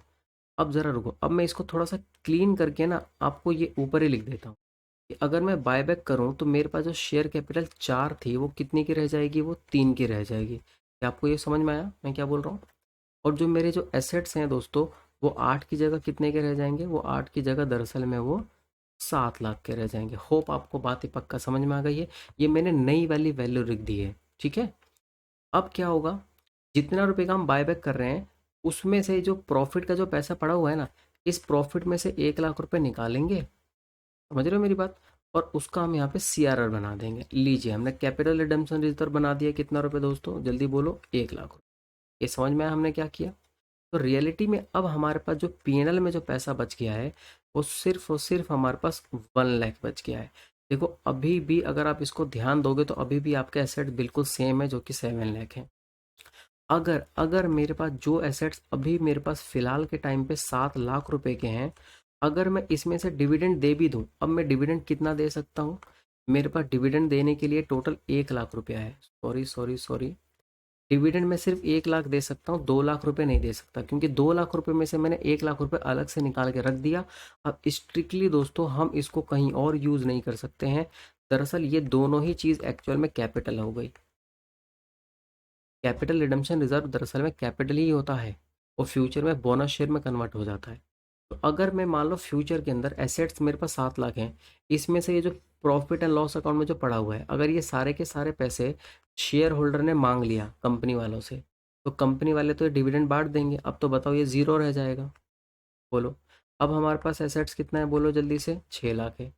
A: अब ज़रा रुको, अब मैं इसको थोड़ा सा क्लीन करके ना आपको ये ऊपर ही लिख देता हूँ कि अगर मैं बायबैक करूँ तो मेरे पास जो शेयर कैपिटल 4 थी वो कितनी की रह जाएगी? वो 3 की रह जाएगी। क्या आपको ये समझ में आया मैं क्या बोल रहा हूँ? और जो मेरे जो एसेट्स हैं दोस्तों, वो 8 की जगह कितने के रह जाएंगे? वो 8 की जगह दरअसल में वो 7 लाख के रह जाएंगे। होप आपको बात ही पक्का समझ में आ गई है। ये मैंने नई वाली वैल्यू लिख दी है, ठीक है? अब क्या होगा, जितना रुपए का हम बायबैक कर रहे हैं उसमें से जो प्रॉफिट का जो पैसा पड़ा हुआ है ना, इस प्रॉफिट में से 1 लाख रुपए निकालेंगे, समझ रहे हो मेरी बात? और उसका हम यहाँ पे सीआरआर बना देंगे। लीजिए, हमने कैपिटल रिडम्पशन रिजर्व बना दिया। कितना रुपए दोस्तों? जल्दी बोलो। 1 लाख रुपए। ये समझ में आया हमने क्या किया? तो रियलिटी में अब हमारे पास जो P&L में जो पैसा बच गया है, वो सिर्फ और सिर्फ हमारे पास 1 लाख बच गया है। देखो, अभी भी अगर आप इसको ध्यान दोगे तो अभी भी आपके एसेट बिल्कुल सेम है, जो कि 7 लाख है। अगर अगर मेरे पास जो एसेट्स अभी मेरे पास फिलहाल के टाइम पे 7 लाख रुपए के हैं, अगर मैं इसमें से डिविडेंड दे भी दूं, अब मैं डिविडेंड कितना दे सकता हूँ? मेरे पास डिविडेंड देने के लिए टोटल 1 लाख रुपया है। सॉरी सॉरी सॉरी, डिविडेंड में सिर्फ 1 लाख दे सकता हूँ, 2 लाख रुपए नहीं दे सकता, क्योंकि 2 लाख रुपए में से मैंने 1 लाख रुपए अलग से निकाल के रख दिया। अब स्ट्रिक्टली दोस्तों हम इसको कहीं और यूज़ नहीं कर सकते हैं। दरअसल ये दोनों ही चीज़ एक्चुअल में कैपिटल हो गई। कैपिटल रिडम्पशन रिजर्व दरअसल में कैपिटल ही होता है, और फ्यूचर में बोनस शेयर में कन्वर्ट हो जाता है। तो अगर मैं मान लो फ्यूचर के अंदर एसेट्स मेरे पास 7 लाख हैं, इसमें से ये जो प्रॉफिट एंड लॉस अकाउंट में जो पड़ा हुआ है, अगर ये सारे के सारे पैसे शेयर होल्डर ने मांग लिया कंपनी वालों से, तो कंपनी वाले तो डिविडेंड बांट देंगे। अब तो बताओ, ये ज़ीरो रह जाएगा। बोलो, अब हमारे पास एसेट्स कितना है? बोलो जल्दी से। 6 लाख है।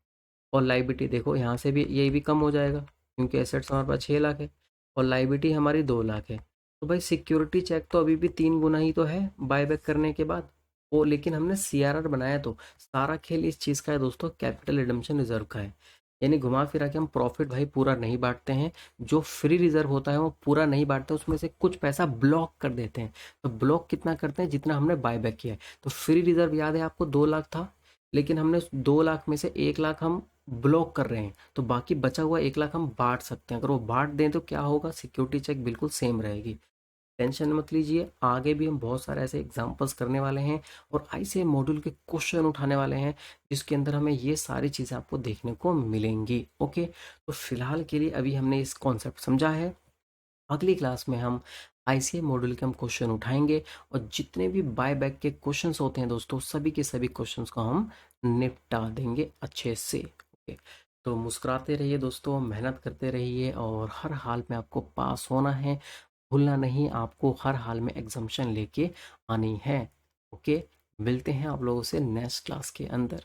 A: और लाइबिलिटी देखो, यहाँ से भी ये भी कम हो जाएगा, क्योंकि एसेट्स हमारे पास 6 लाख है और लाइबिलिटी हमारी 2 लाख है। तो भाई सिक्योरिटी चेक तो अभी भी 3 गुना ही तो है बायबैक करने के बाद। वो लेकिन हमने सीआरआर बनाया, तो सारा खेल इस चीज़ का है दोस्तों, कैपिटल रिडम्पशन रिजर्व का है। यानी घुमा फिरा के हम प्रॉफिट भाई पूरा नहीं बांटते हैं, जो फ्री रिजर्व होता है वो पूरा नहीं बांटते, उसमें से कुछ पैसा ब्लॉक कर देते हैं। तो ब्लॉक कितना करते हैं? जितना हमने बायबैक किया है। तो फ्री रिजर्व याद है आपको 2 लाख था, लेकिन हमने उस 2 लाख में से 1 लाख हम ब्लॉक कर रहे हैं, तो बाकी बचा हुआ 1 लाख हम बांट सकते हैं। अगर वो बांट दें तो क्या होगा, सिक्योरिटी चेक बिल्कुल सेम रहेगी। टेंशन मत लीजिए, आगे भी हम बहुत सारे ऐसे एग्जांपल्स करने वाले हैं और आईसीएम मॉड्यूल के क्वेश्चन उठाने वाले हैं, जिसके अंदर हमें ये सारी चीज़ें आपको देखने को मिलेंगी। ओके, तो फिलहाल के लिए अभी हमने इस कॉन्सेप्ट समझा है। अगली क्लास में हम आईसीएम मॉड्यूल के हम क्वेश्चन उठाएंगे और जितने भी बाय बैक के क्वेश्चंस होते हैं दोस्तों, सभी के सभी क्वेश्चंस को हम निपटा देंगे अच्छे से। ओके, तो मुस्कुराते रहिए दोस्तों, मेहनत करते रहिए और हर हाल में आपको पास होना है। भूलना नहीं, आपको हर हाल में एग्जाम्शन लेके आनी है। ओके, मिलते हैं आप लोगों से नेक्स्ट क्लास के अंदर।